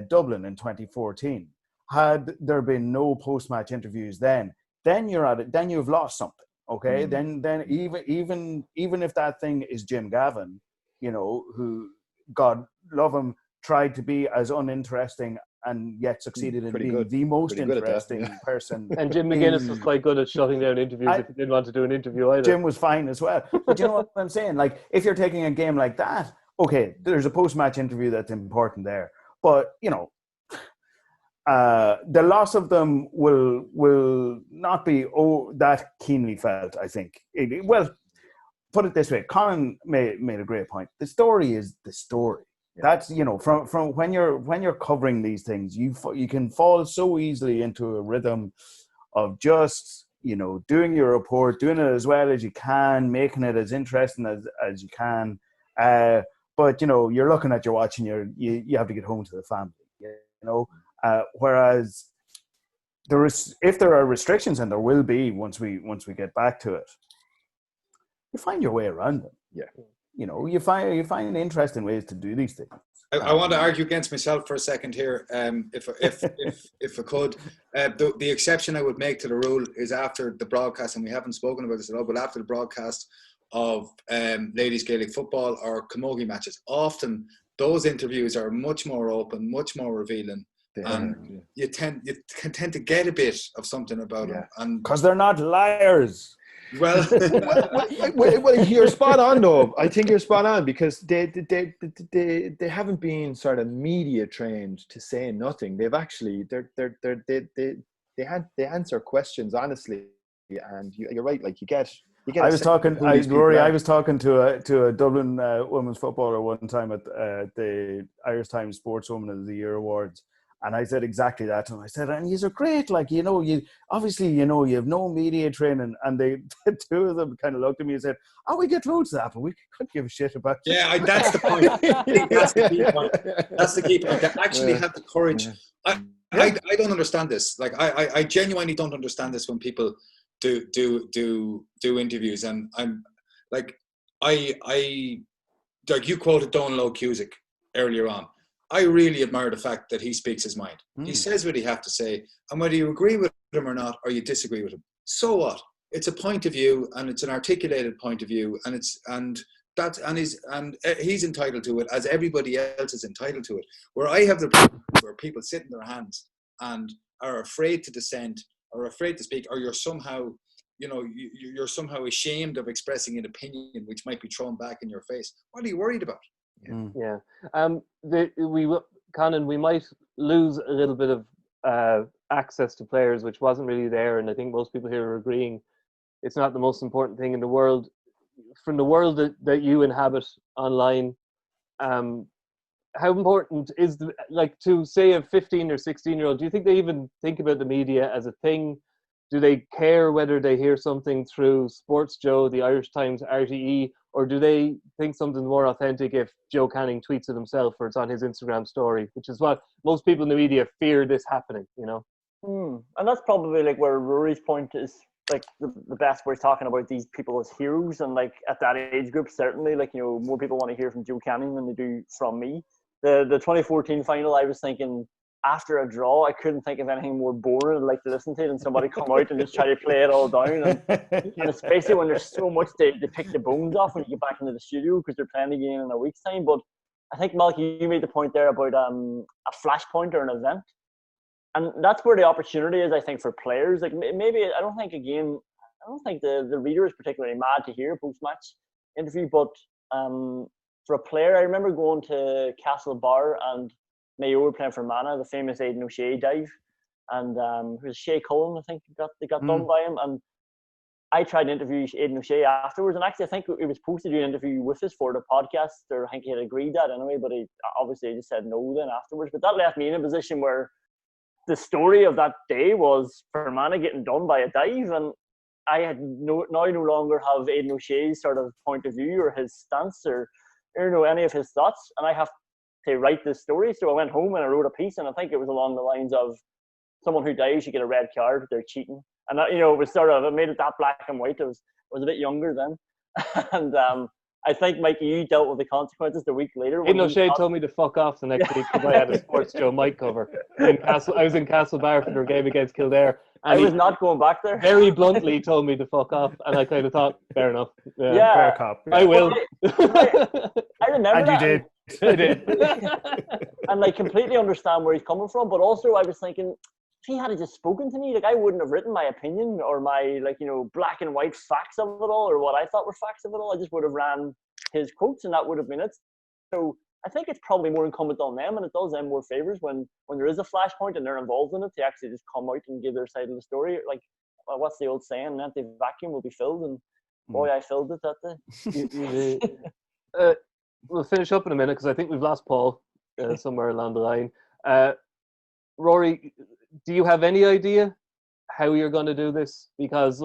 Dublin in 2014, had there been no post-match interviews, then you're at it. Then you've lost something. Okay, then even if that thing is Jim Gavin, who, God love him, tried to be as uninteresting and yet succeeded in being the most interesting person. And Jim McGuinness was quite good at shutting down interviews if he didn't want to do an interview either. Jim was fine as well. But you know what I'm saying? Like, if you're taking a game like that, okay, there's a post-match interview that's important there. But, the loss of them will not be that keenly felt, I think. Put it this way, Conan made a great point. The story is the story. Yeah. That's, from when you're covering these things, you can fall so easily into a rhythm of just, doing your report, doing it as well as you can, making it as interesting as you can. But you're looking at your watch and you have to get home to the family. Whereas if there are restrictions, and there will be once we get back to it, you find your way around them. Yeah. you find interesting ways to do these things. I want to argue against myself for a second here, if I could. The exception I would make to the rule is after the broadcast, and we haven't spoken about this at all, but after the broadcast of ladies Gaelic football or camogie matches, often those interviews are much more open, much more revealing, and you tend to get a bit of something about them, and because they're not liars. Well, you're spot on though. I think you're spot on because they haven't been sort of media trained to say nothing. They've actually they answer questions honestly, and you're right. Like you get. I was talking, Rory. I was talking to a Dublin women's footballer one time at the Irish Times Sportswoman of the Year Awards. And I said exactly that. And I said, and you're great. Like, you have no media training. And the two of them kind of looked at me and said, we get loads of that, but we couldn't give a shit about it. Yeah, that's the point. That's the key point. That's the key point. They actually have the courage. I don't understand this. Like, I genuinely don't understand this when people do interviews. And I'm like, like you quoted Donal Cusick earlier on. I really admire the fact that he speaks his mind. He says what he has to say, and whether you agree with him or not, or you disagree with him, so what? It's a point of view, and it's an articulated point of view, and he's entitled to it, as everybody else is entitled to it. Where I have the problem where people sit in their hands and are afraid to dissent, or afraid to speak, or you're somehow ashamed of expressing an opinion which might be thrown back in your face. What are you worried about? Yeah. Conan, we might lose a little bit of access to players, which wasn't really there, and I think most people here are agreeing it's not the most important thing in the world. From the world that you inhabit online, how important is to say a 15 or 16-year-old? Do you think they even think about the media as a thing? Do they care whether they hear something through SportsJOE, the Irish Times, RTÉ, or do they think something's more authentic if Joe Canning tweets it himself or it's on his Instagram story, which is what most people in the media fear this happening, And that's probably like where Rory's point is like the best, where he's talking about these people as heroes, and like at that age group, certainly, like, more people want to hear from Joe Canning than they do from me. The 2014 final, I was thinking, after a draw, I couldn't think of anything more boring I'd like to listen to than somebody come out and just try to play it all down. And especially when there's so much to pick the bones off when you get back into the studio because they're playing the game in a week's time. But I think, Malachy, you made the point there about a flashpoint or an event. And that's where the opportunity is, I think, for players. Like, maybe, I don't think the reader is particularly mad to hear a post-match interview, but for a player, I remember going to Castlebar and Mayo were playing for Mana, the famous Aidan O'Shea dive, and it was Shea Cullen, I think, they got done by him, and I tried to interview Aidan O'Shea afterwards, and actually I think he was supposed to do an interview with us for the podcast, or I think he had agreed that anyway, but he obviously just said no then afterwards. But that left me in a position where the story of that day was Fermanagh getting done by a dive, and I had no longer have Aidan O'Shea's sort of point of view or his stance or any of his thoughts, and I have to write this story. So I went home and I wrote a piece, and I think it was along the lines of someone who dies should get a red card if they're cheating. And that, it was sort of, it made it that black and white. I was a bit younger then. And I think, Mikey, you dealt with the consequences the week later. Aidan O'Shea told me to fuck off the next week because I had a SportsJOE mic cover. I was in Castlebar for their game against Kildare. And I was not going back there. Very bluntly told me to fuck off, and I kind of thought, fair enough. Yeah. Fair cop. I will. I remember and that. You did. I did. And I completely understand where he's coming from, but also I was thinking, if he had just spoken to me, I wouldn't have written my opinion or my black and white facts of it all, or what I thought were facts of it all. I just would have ran his quotes, and that would have been it. So I think it's probably more incumbent on them, and it does them more favors when there is a flashpoint and they're involved in it, to actually just come out and give their side of the story. Like, what's the old saying? An empty vacuum will be filled, and boy, I filled it that day. We'll finish up in a minute because I think we've lost Paul somewhere along the line. Rory, do you have any idea how you're going to do this? Because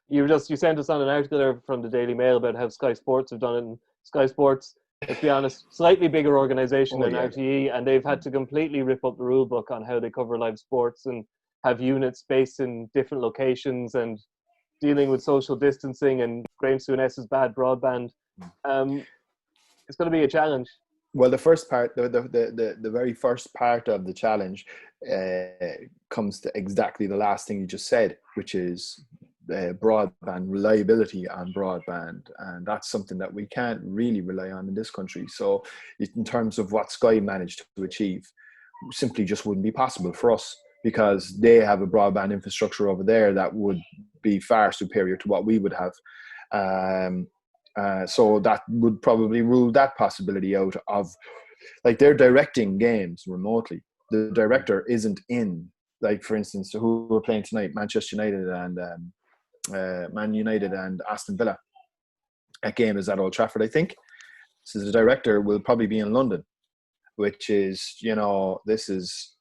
you sent us on an article there from the Daily Mail about how Sky Sports have done it, and Sky Sports, let's be honest, slightly bigger organisation than RTÉ, and they've had to completely rip up the rule book on how they cover live sports and have units based in different locations and dealing with social distancing and Graham Souness's bad broadband. it's going to be a challenge. Well, the first part, the very first part of the challenge comes to exactly the last thing you just said, which is broadband, reliability on broadband. And that's something that we can't really rely on in this country. So in terms of what Sky managed to achieve, simply just wouldn't be possible for us, because they have a broadband infrastructure over there that would be far superior to what we would have. So that would probably rule that possibility out of, like, they're directing games remotely. The director isn't in, like, for instance, who we're playing tonight, Manchester United and Man United and Aston Villa. That game is at Old Trafford, I think. So the director will probably be in London, which is, this is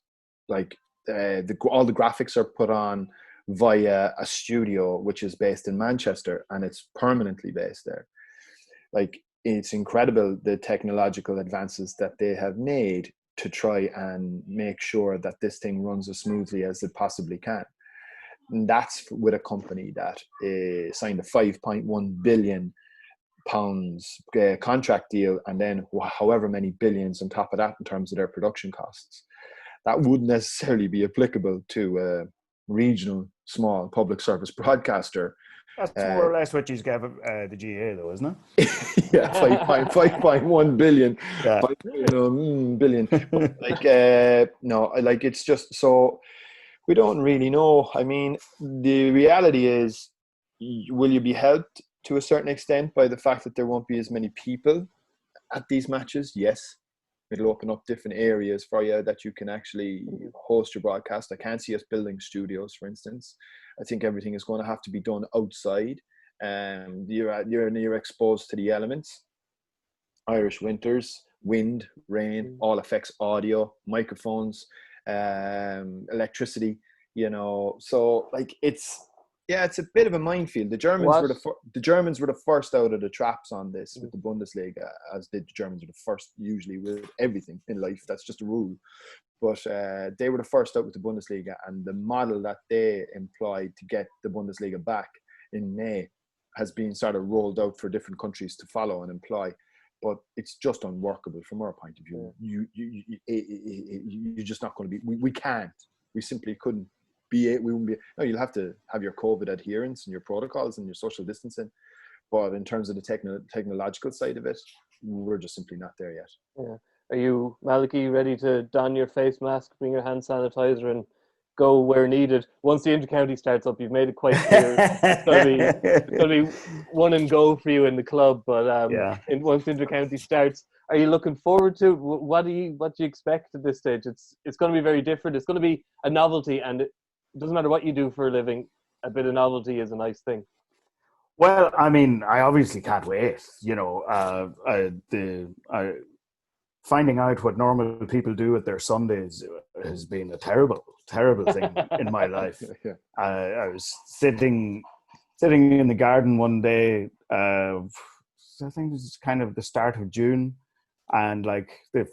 like all the graphics are put on via a studio which is based in Manchester, and it's permanently based there. Like, it's incredible the technological advances that they have made to try and make sure that this thing runs as smoothly as it possibly can. And that's with a company that signed a £5.1 billion contract deal, and then however many billions on top of that in terms of their production costs. That wouldn't necessarily be applicable to a regional, small public service broadcaster. That's more or less what you gave the GA, though, isn't it? Yeah, 5.1 billion. Yeah. Billion. But it's just, so we don't really know. I mean, the reality is, will you be helped to a certain extent by the fact that there won't be as many people at these matches? Yes. It'll open up different areas for you that you can actually host your broadcast. I can't see us building studios, for instance. I think everything is going to have to be done outside. You're exposed to the elements. Irish winters, wind, rain, all affects audio, microphones, electricity. So like it's a bit of a minefield. The Germans were the first out of the traps on this with the Bundesliga, as the Germans are the first usually with everything in life. That's just a rule. But they were the first out with the Bundesliga, and the model that they employed to get the Bundesliga back in May has been sort of rolled out for different countries to follow and employ. But it's just unworkable from our point of view. You're just not going to be. We can't. We simply couldn't. We wouldn't be. No, you'll have to have your COVID adherence and your protocols and your social distancing. But in terms of the technological side of it, we're just simply not there yet. Yeah. Are you, Malachy, ready to don your face mask, bring your hand sanitizer, and go where needed? Once the intercounty starts up, you've made it quite clear it's going to be one and go for you in the club. But once the intercounty starts, are you looking forward to? What do you expect at this stage? It's going to be very different. It's going to be a novelty, and it doesn't matter what you do for a living. A bit of novelty is a nice thing. Well, I mean, I obviously can't wait. Finding out what normal people do at their Sundays has been a terrible thing in my life. Yeah. I was sitting in the garden one day. I think it was kind of the start of June, and like I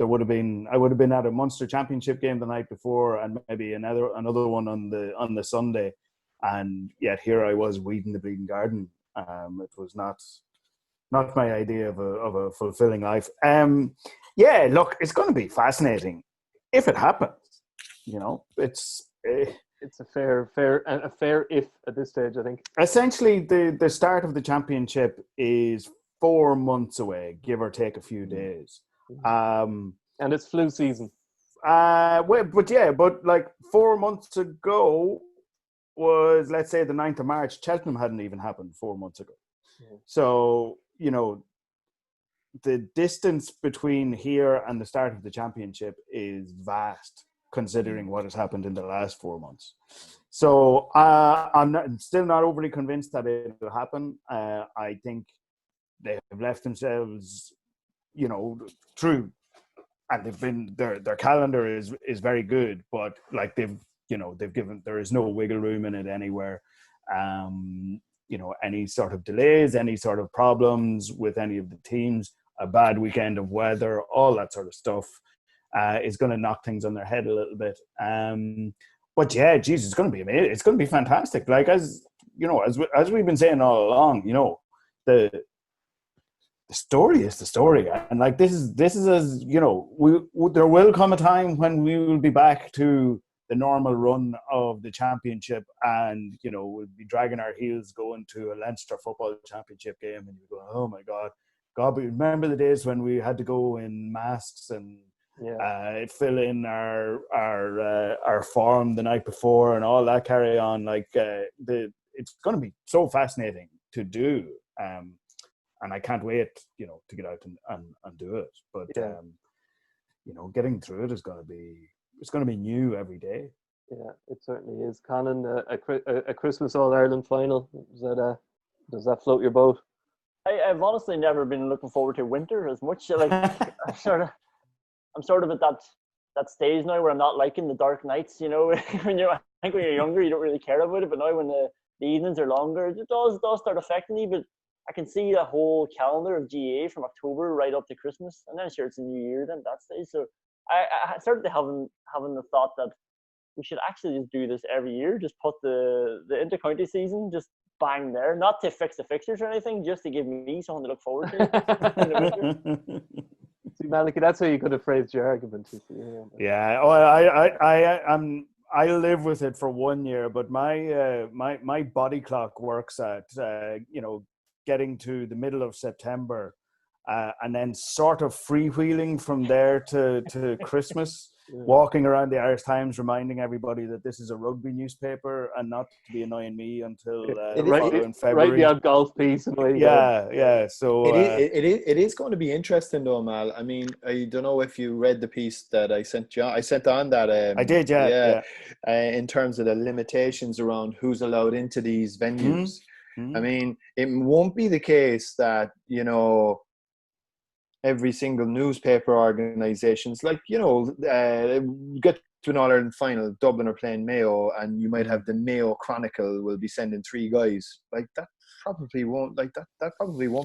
would have been at a Munster Championship game the night before, and maybe another one on the Sunday, and yet here I was weeding the bleeding garden. It was not my idea of a fulfilling life. Look, it's going to be fascinating if it happens. It's a fair if at this stage, I think. Essentially, the start of the championship is 4 months away, give or take a few days. And it's flu season. But like 4 months ago was, let's say, the 9th of March. Cheltenham hadn't even happened 4 months ago. Yeah. So, the distance between here and the start of the championship is vast, considering what has happened in the last 4 months. So I'm still not overly convinced that it will happen. I think they have left themselves, true, and they've been their calendar is very good, but like they've given, there is no wiggle room in it anywhere. Any sort of delays, any sort of problems with any of the teams, a bad weekend of weather, all that sort of stuff is going to knock things on their head a little bit. But yeah, geez, it's going to be amazing. It's going to be fantastic. Like, as we've been saying all along, the story is the story, and like this is as you know, there will come a time when we will be back to the normal run of the championship, and you know, we'll be dragging our heels going to a Leinster football championship game, and you go, oh my God, but remember the days when we had to go in masks and fill in our form the night before and all that carry on. Like it's going to be so fascinating to do, and I can't wait, you know, to get out and do it. But you know, getting through it is going to be new every day. Yeah, it certainly is. Conan, a Christmas All-Ireland final, does that float your boat? I've honestly never been looking forward to winter as much. Like I'm sort of at that stage now where I'm not liking the dark nights. You know, when you're younger, you don't really care about it. But now when the evenings are longer, it does start affecting me. But I can see the whole calendar of GAA from October right up to Christmas, and then sure it's a new year then that stage. So I started having the thought that we should actually just do this every year. Just put the inter-county season just bang there, not to fix the fixtures or anything, just to give me something to look forward to. See, Malachy, that's how you could have phrased your argument. Yeah, I live with it for 1 year, but my body clock works at you know, getting to the middle of September, and then sort of freewheeling from there to Christmas. Walking around the Irish Times, reminding everybody that this is a rugby newspaper, and not to be annoying me until in February. Write the odd golf piece. And yeah. So it is going to be interesting, though, Mal. I mean, I don't know if you read the piece that I sent you. I sent on that. I did, yeah. In terms of the limitations around who's allowed into these venues. I mean, it won't be the case that, you know, every single newspaper organisations, like, you know, get to an All-Ireland final, Dublin are playing Mayo, and you might have the Mayo Chronicle will be sending 3 guys. Like, that probably won't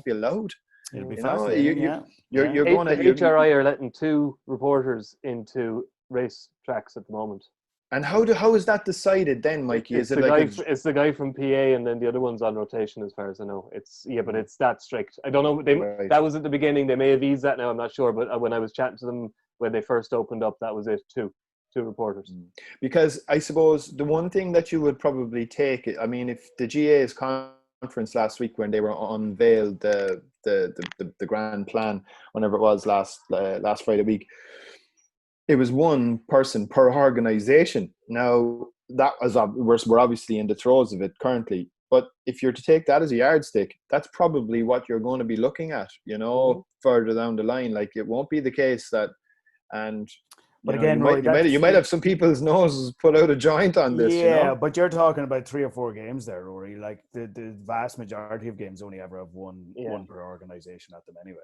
be allowed. It'll be fascinating. You're going to HRI are letting 2 reporters into race tracks at the moment. And how is that decided then, Mikey? It's the guy from PA, and then the other one's on rotation, as far as I know. But it's that strict. I don't know. That was at the beginning. They may have eased that now. I'm not sure. But when I was chatting to them when they first opened up, that was it. 2 reporters. Because I suppose the one thing that you would probably take, I mean, if the GAA's conference last week when they were unveiled the grand plan, whenever it was last Friday week, it was 1 person per organisation. Now, that was we're obviously in the throes of it currently. But if you're to take that as a yardstick, that's probably what you're going to be looking at, you know, further down the line. Like, it won't be the case that, and but again, you might have some people's noses put out a joint on this. Yeah, you know? But you're talking about 3 or 4 games there, Rory. Like the vast majority of games only ever have one per organisation at them anyway.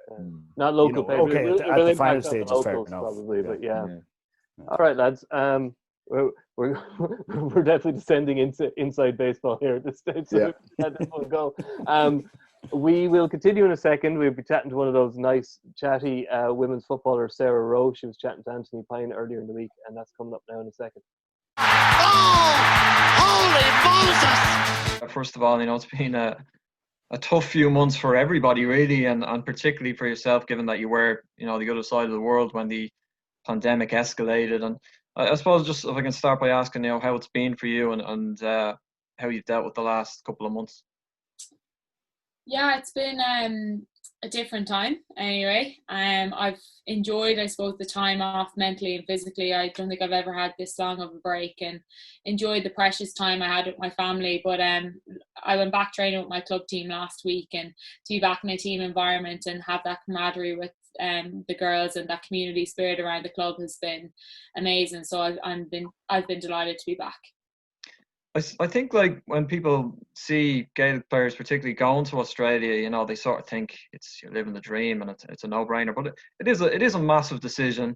Not local. You know, okay, at the final stage is fair enough. Probably, but yeah. All right, lads. We're definitely descending into inside baseball here at this stage. So let this one go. We will continue in a second. We'll be chatting to one of those nice, chatty women's footballers, Sarah Rowe. She was chatting to Anthony Pyne earlier in the week, and that's coming up now in a second. Oh, holy Moses! First of all, you know, it's been a tough few months for everybody, really, and particularly for yourself, given that you were, you know, the other side of the world when the pandemic escalated. And I suppose just if I can start by asking, you know, how it's been for you and how you've dealt with the last couple of months. Yeah, it's been a different time anyway. I've enjoyed, I suppose, the time off mentally and physically. I don't think I've ever had this long of a break, and enjoyed the precious time I had with my family. But I went back training with my club team last week, and to be back in a team environment and have that camaraderie with the girls and that community spirit around the club has been amazing. So I've been delighted to be back. I think, like, when people see Gaelic players particularly going to Australia, you know, they sort of think you're living the dream and it's a no-brainer. But it is a massive decision,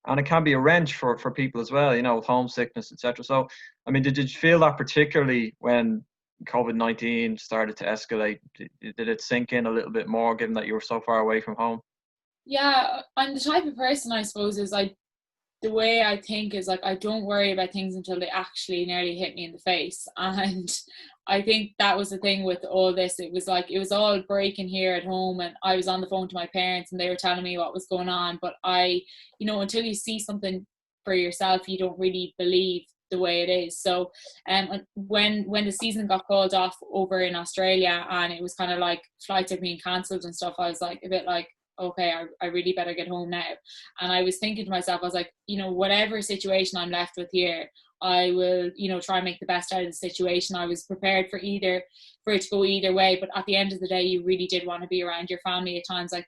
and it can be a wrench for people as well, you know, with homesickness, etc. So, I mean, did you feel that particularly when COVID-19 started to escalate? Did it sink in a little bit more, given that you were so far away from home? Yeah, I'm the type of person, I suppose, is the way I think is like, I don't worry about things until they actually nearly hit me in the face. And I think that was the thing with all this. It was like, it was all breaking here at home, and I was on the phone to my parents and they were telling me what was going on. But until you see something for yourself, you don't really believe the way it is. So when the season got called off over in Australia, and it was kind of like flights are being cancelled and stuff, I was like a bit like, okay, I really better get home now. And I was thinking to myself, I was like, whatever situation I'm left with here, I will, try and make the best out of the situation. I was prepared for it to go either way. But at the end of the day, you really did want to be around your family at times like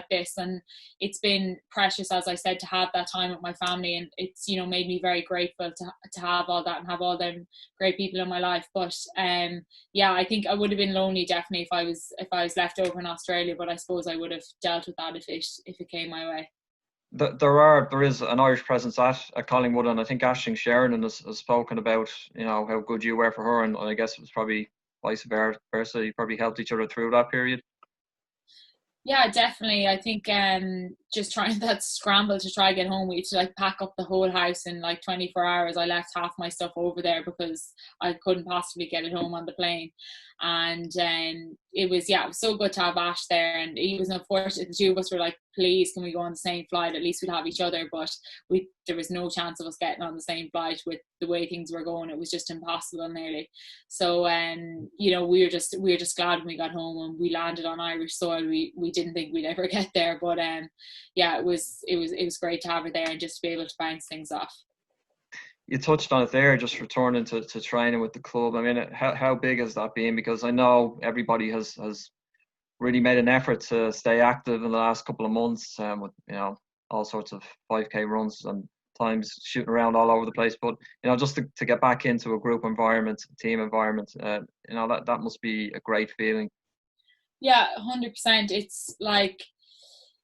this. And it's been precious, as I said, to have that time with my family. And it's, made me very grateful to have all that and have all them great people in my life. But I think I would have been lonely definitely if I was left over in Australia. But I suppose I would have dealt with that if it came my way. There is an Irish presence at Collingwood, and I think Aisling Sheridan has spoken about how good you were for her, and I guess it was probably vice versa. You probably helped each other through that period. Yeah, definitely. I think just trying that scramble to try get home, we had to like pack up the whole house in like 24 hours. I left half my stuff over there because I couldn't possibly get it home on the plane. And it was so good to have Ash there, and he was unfortunate. The two of us were like, please, can we go on the same flight? At least we'd have each other. But there was no chance of us getting on the same flight with the way things were going. It was just impossible nearly. So we were just glad when we got home and we landed on Irish soil. We didn't think we'd ever get there, but it was great to have her there and just to be able to bounce things off. You touched on it there, just returning to training with the club. I mean, how big has that been? Because I know everybody has really made an effort to stay active in the last couple of months, with all sorts of 5K runs and times shooting around all over the place. But just to get back into a group environment, team environment, that must be a great feeling. Yeah, 100%. It's like,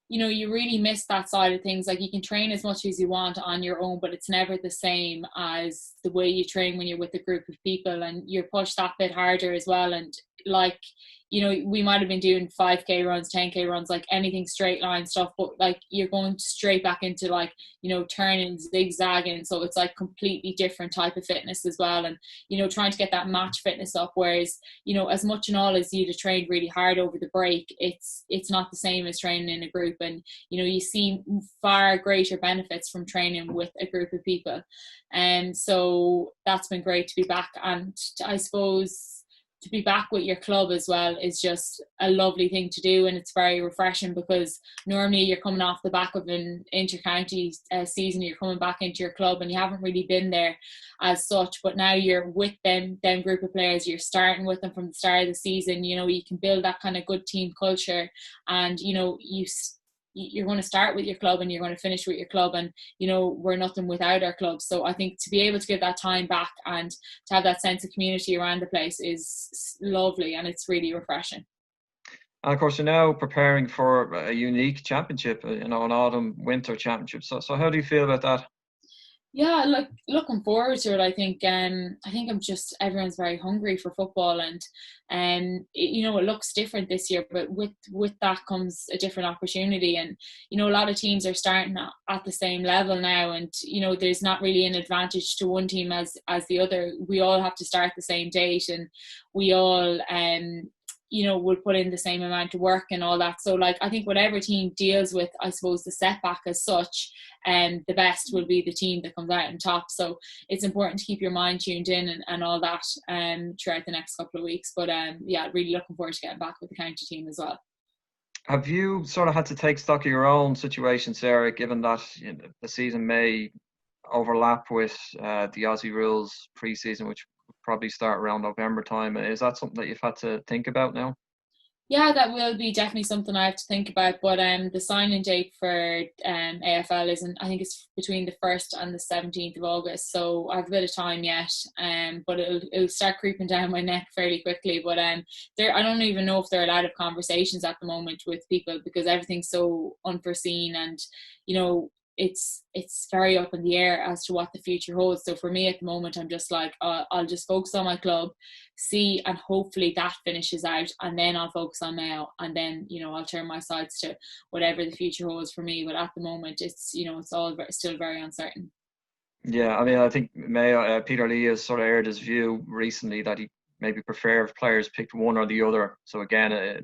you really miss that side of things. Like, you can train as much as you want on your own, but it's never the same as the way you train when you're with a group of people, and you're pushed that bit harder as well. And like, we might have been doing 5K runs, 10K runs, like anything straight line stuff, but like you're going straight back into like, turning, zigzagging. So it's like completely different type of fitness as well. And, trying to get that match fitness up. Whereas, as much and all as you'd have trained really hard over the break, it's not the same as training in a group. And, you see far greater benefits from training with a group of people. And so that's been great to be back. And I suppose to be back with your club as well is just a lovely thing to do, and it's very refreshing, because normally you're coming off the back of an inter-county season, you're coming back into your club and you haven't really been there as such, but now you're with them group of players, you're starting with them from the start of the season. You can build that kind of good team culture, and you're going to start with your club and you're going to finish with your club, and we're nothing without our club. So I think to be able to give that time back and to have that sense of community around the place is lovely, and it's really refreshing. And of course, you're now preparing for a unique championship, an autumn-winter championship. So how do you feel about that? Yeah, looking forward to it. I think everyone's very hungry for football, and it looks different this year, but with that comes a different opportunity. And a lot of teams are starting at the same level now, and there's not really an advantage to one team as the other. We all have to start the same date, and we all would put in the same amount of work and all that. So like, I think whatever team deals with, I suppose, the setback as such, the best will be the team that comes out on top. So it's important to keep your mind tuned in and all that throughout the next couple of weeks. But really looking forward to getting back with the county team as well. Have you sort of had to take stock of your own situation, Sarah, given that the season may overlap with the Aussie rules pre-season, which probably start around November time? Is that something that you've had to think about now? Yeah, that will be definitely something I have to think about. But the signing date for AFL isn't, I think it's between the 1st and the 17th of August. So I have a bit of time yet. But it'll start creeping down my neck fairly quickly. But I don't even know if they're allowed to have conversations at the moment with people, because everything's so unforeseen. And it's very up in the air as to what the future holds. So for me at the moment, I'm just like, I'll just focus on my club, see, and hopefully that finishes out, and then I'll focus on Mayo, and then, you know, I'll turn my sights to whatever the future holds for me. But at the moment, it's, you know, it's all still very uncertain. Yeah, I mean, I think Mayo, Peter Lee has sort of aired his view recently that he maybe prefer if players picked one or the other. So again,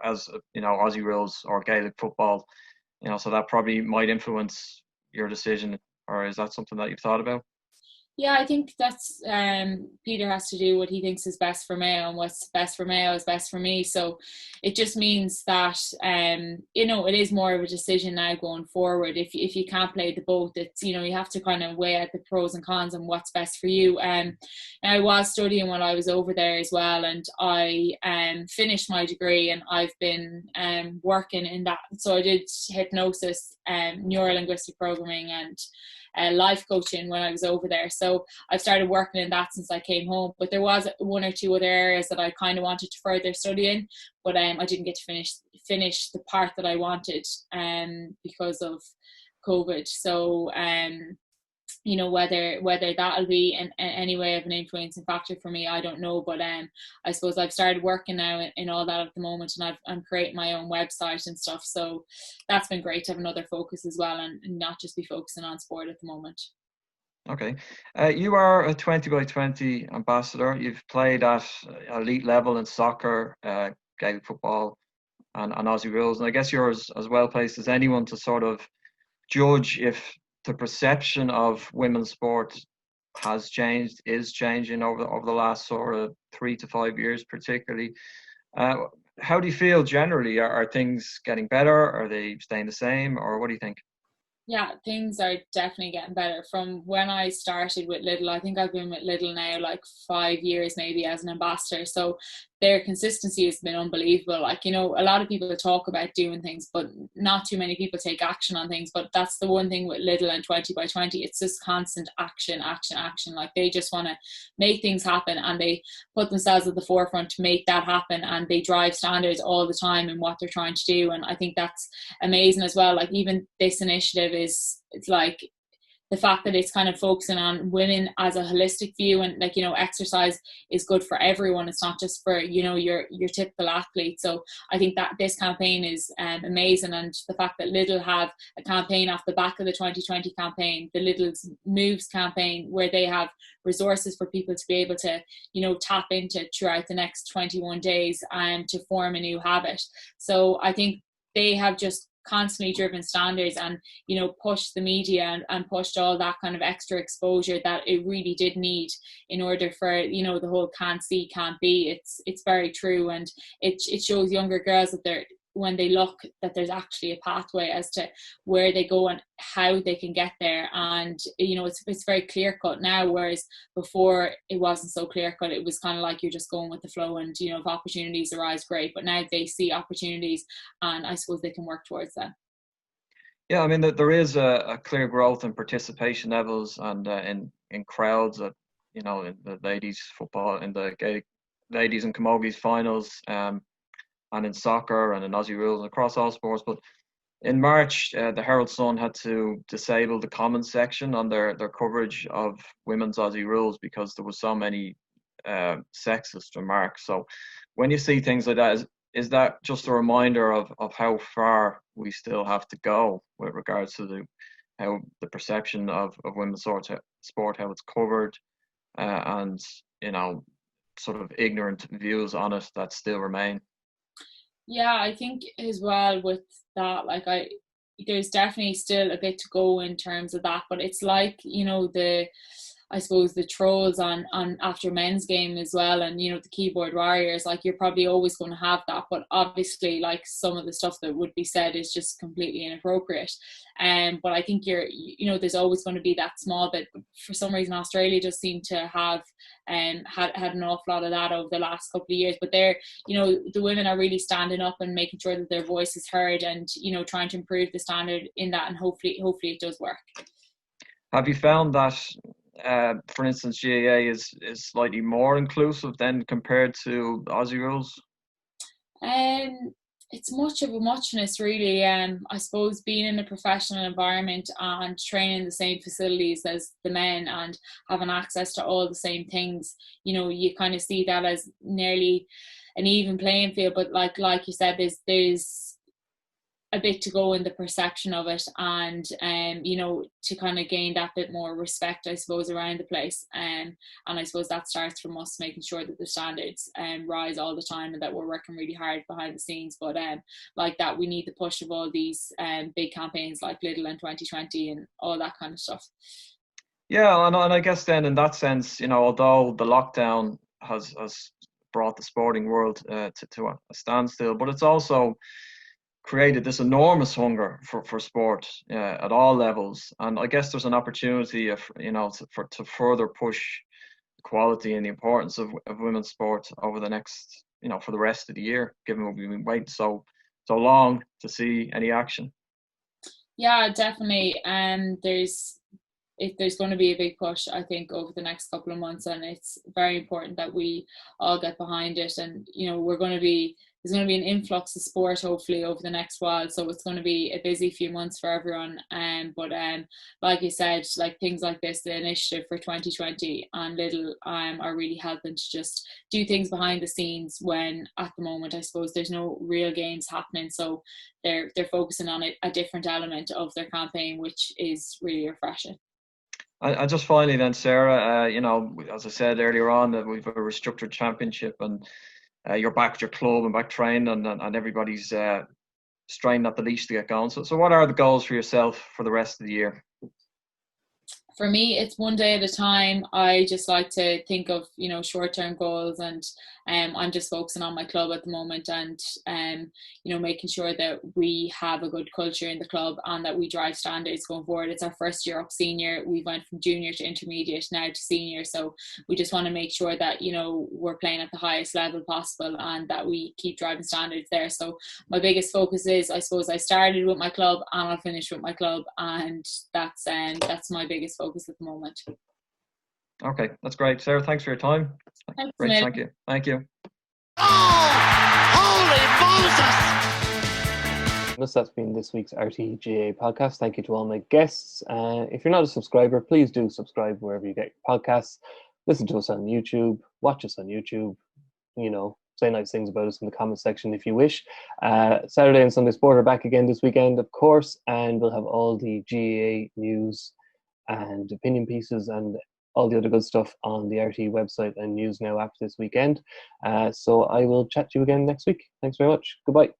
as you know, Aussie rules or Gaelic football, you know, so that probably might influence your decision. Or is that something that you've thought about? Yeah, I think that's Peter has to do what he thinks is best for Mayo, and what's best for Mayo is best for me. So it just means that you know, it is more of a decision now going forward. If you can't play the both, it's, you know, you have to kind of weigh out the pros and cons and what's best for you. And I was studying while I was over there as well, and I finished my degree, and I've been working in that. So I did hypnosis, neuro-linguistic programming, and life coaching when I was over there. So I've started working in that since I came home. But there was one or two other areas that I kind of wanted to further study in, but I didn't get to finish the part that I wanted because of COVID. So you know, whether that'll be in any way of an influencing factor for me, I don't know. But I suppose I've started working now in all that at the moment, and I'm creating my own website and stuff. So that's been great to have another focus as well, and not just be focusing on sport at the moment. Okay. You are a 20x20 ambassador. You've played at elite level in soccer, Gaelic football, and Aussie rules. And I guess you're as well placed as anyone to sort of judge if the perception of women's sport has changed, is changing over the last sort of 3 to 5 years, particularly. How do you feel generally? Are things getting better? Are they staying the same? Or what do you think? Yeah, things are definitely getting better. From when I started with Lidl, I think I've been with Lidl now like 5 years maybe as an ambassador. So their consistency has been unbelievable. Like, you know, a lot of people talk about doing things, but not too many people take action on things. But that's the one thing with Lidl and 20x20. It's just constant action. Like, they just want to make things happen, and they put themselves at the forefront to make that happen, and they drive standards all the time in what they're trying to do. And I think that's amazing as well. Like, even this initiative it's like the fact that it's kind of focusing on women as a holistic view, and, like, you know, exercise is good for everyone. It's not just for, you know, your typical athlete. So I think that this campaign is amazing, and the fact that Lidl have a campaign off the back of the 2020 campaign, the Lidl's Moves campaign, where they have resources for people to be able to, you know, tap into throughout the next 21 days and to form a new habit. So I think they have just constantly driven standards, and, you know, pushed the media and pushed all that kind of extra exposure that it really did need in order for, you know, the whole can't see, can't be. It's very true, and it shows younger girls that they're, when they look, that there's actually a pathway as to where they go and how they can get there. And, you know, it's very clear cut now, whereas before it wasn't so clear cut. It was kind of like you're just going with the flow, and, you know, if opportunities arise, great. But now they see opportunities, and I suppose they can work towards that. Yeah, I mean, there is a clear growth in participation levels and in crowds at, you know, in the ladies football, in the Gaelic ladies and camogies finals, and in soccer and in Aussie rules and across all sports. But in March, the Herald Sun had to disable the comments section on their coverage of women's Aussie rules because there was so many sexist remarks. So when you see things like that, is that just a reminder of how far we still have to go with regards to how the perception of women's sport, how it's covered, and, you know, sort of ignorant views on it that still remain? Yeah, I think as well with that, like, there's definitely still a bit to go in terms of that, but it's like, you know, I suppose the trolls on after men's game as well, and, you know, the keyboard warriors, like, you're probably always going to have that, but obviously, like, some of the stuff that would be said is just completely inappropriate. But I think you know, there's always going to be that small bit. For some reason, Australia just seemed to have had an awful lot of that over the last couple of years. But they're, you know, the women are really standing up and making sure that their voice is heard, and, you know, trying to improve the standard in that, and hopefully it does work. Have you found that, for instance, GAA is slightly more inclusive than compared to Aussie rules? it's much of a muchness, really. I suppose being in a professional environment and training in the same facilities as the men and having access to all the same things, you know, you kind of see that as nearly an even playing field. But like you said, there's a bit to go in the perception of it, and you know, to kind of gain that bit more respect, I suppose, around the place, and I suppose that starts from us making sure that the standards rise all the time, and that we're working really hard behind the scenes. But like that, we need the push of all these big campaigns like Lidl and 2020 and all that kind of stuff. Yeah, and I guess then in that sense, you know, although the lockdown has brought the sporting world to a standstill, but it's also created this enormous hunger for sport at all levels, and I guess there's an opportunity, to further push the quality and the importance of women's sport over the next, you know, for the rest of the year, given we've been waiting so long to see any action. Yeah, definitely. There's going to be a big push, I think, over the next couple of months, and it's very important that we all get behind it. And you know, there's going to be an influx of sport hopefully over the next while, so it's going to be a busy few months for everyone. But like you said, like things like this, the initiative for 2020 and Lidl are really helping to just do things behind the scenes when at the moment, I suppose, there's no real games happening. So they're focusing on a different element of their campaign, which is really refreshing. And just finally then, Sarah, you know, as I said earlier on, that we've a restructured championship, and you're back at your club and back training, and everybody's straining at the leash to get going. So what are the goals for yourself for the rest of the year? For me, it's one day at a time. I just like to think of, you know, short-term goals, and I'm just focusing on my club at the moment, and you know, making sure that we have a good culture in the club and that we drive standards going forward. It's our first year up senior. We went from junior to intermediate, now to senior, so we just want to make sure that, you know, we're playing at the highest level possible and that we keep driving standards there. So my biggest focus is, I suppose, I started with my club and I'll finish with my club, and that's my biggest focus at the moment. Okay, that's great, Sarah. Thanks for your time. Thanks, great, Mel. thank you. Oh, holy Moses! That's been this week's RTÉ GAA podcast. Thank you to all my guests. If you're not a subscriber, please do subscribe wherever you get your podcasts. Listen to us on YouTube, watch us on YouTube, you know, say nice things about us in the comment section if you wish. Saturday and Sunday Sport are back again this weekend, of course, and we'll have all the GAA news and opinion pieces and all the other good stuff on the RTÉ website and News Now app this weekend. So I will chat to you again next week. Thanks very much. Goodbye.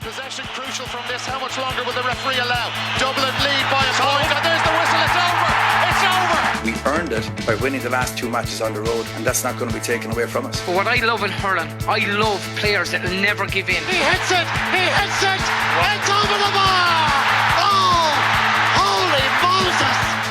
Possession crucial from this. How much longer will the referee allow? Dublin lead by a point, and there's the whistle. It's over. It's over. We earned it by winning the last 2 matches on the road, and that's not going to be taken away from us. But what I love in hurling, I love players that will never give in. He hits it. It's over the bar. Oh, holy Moses!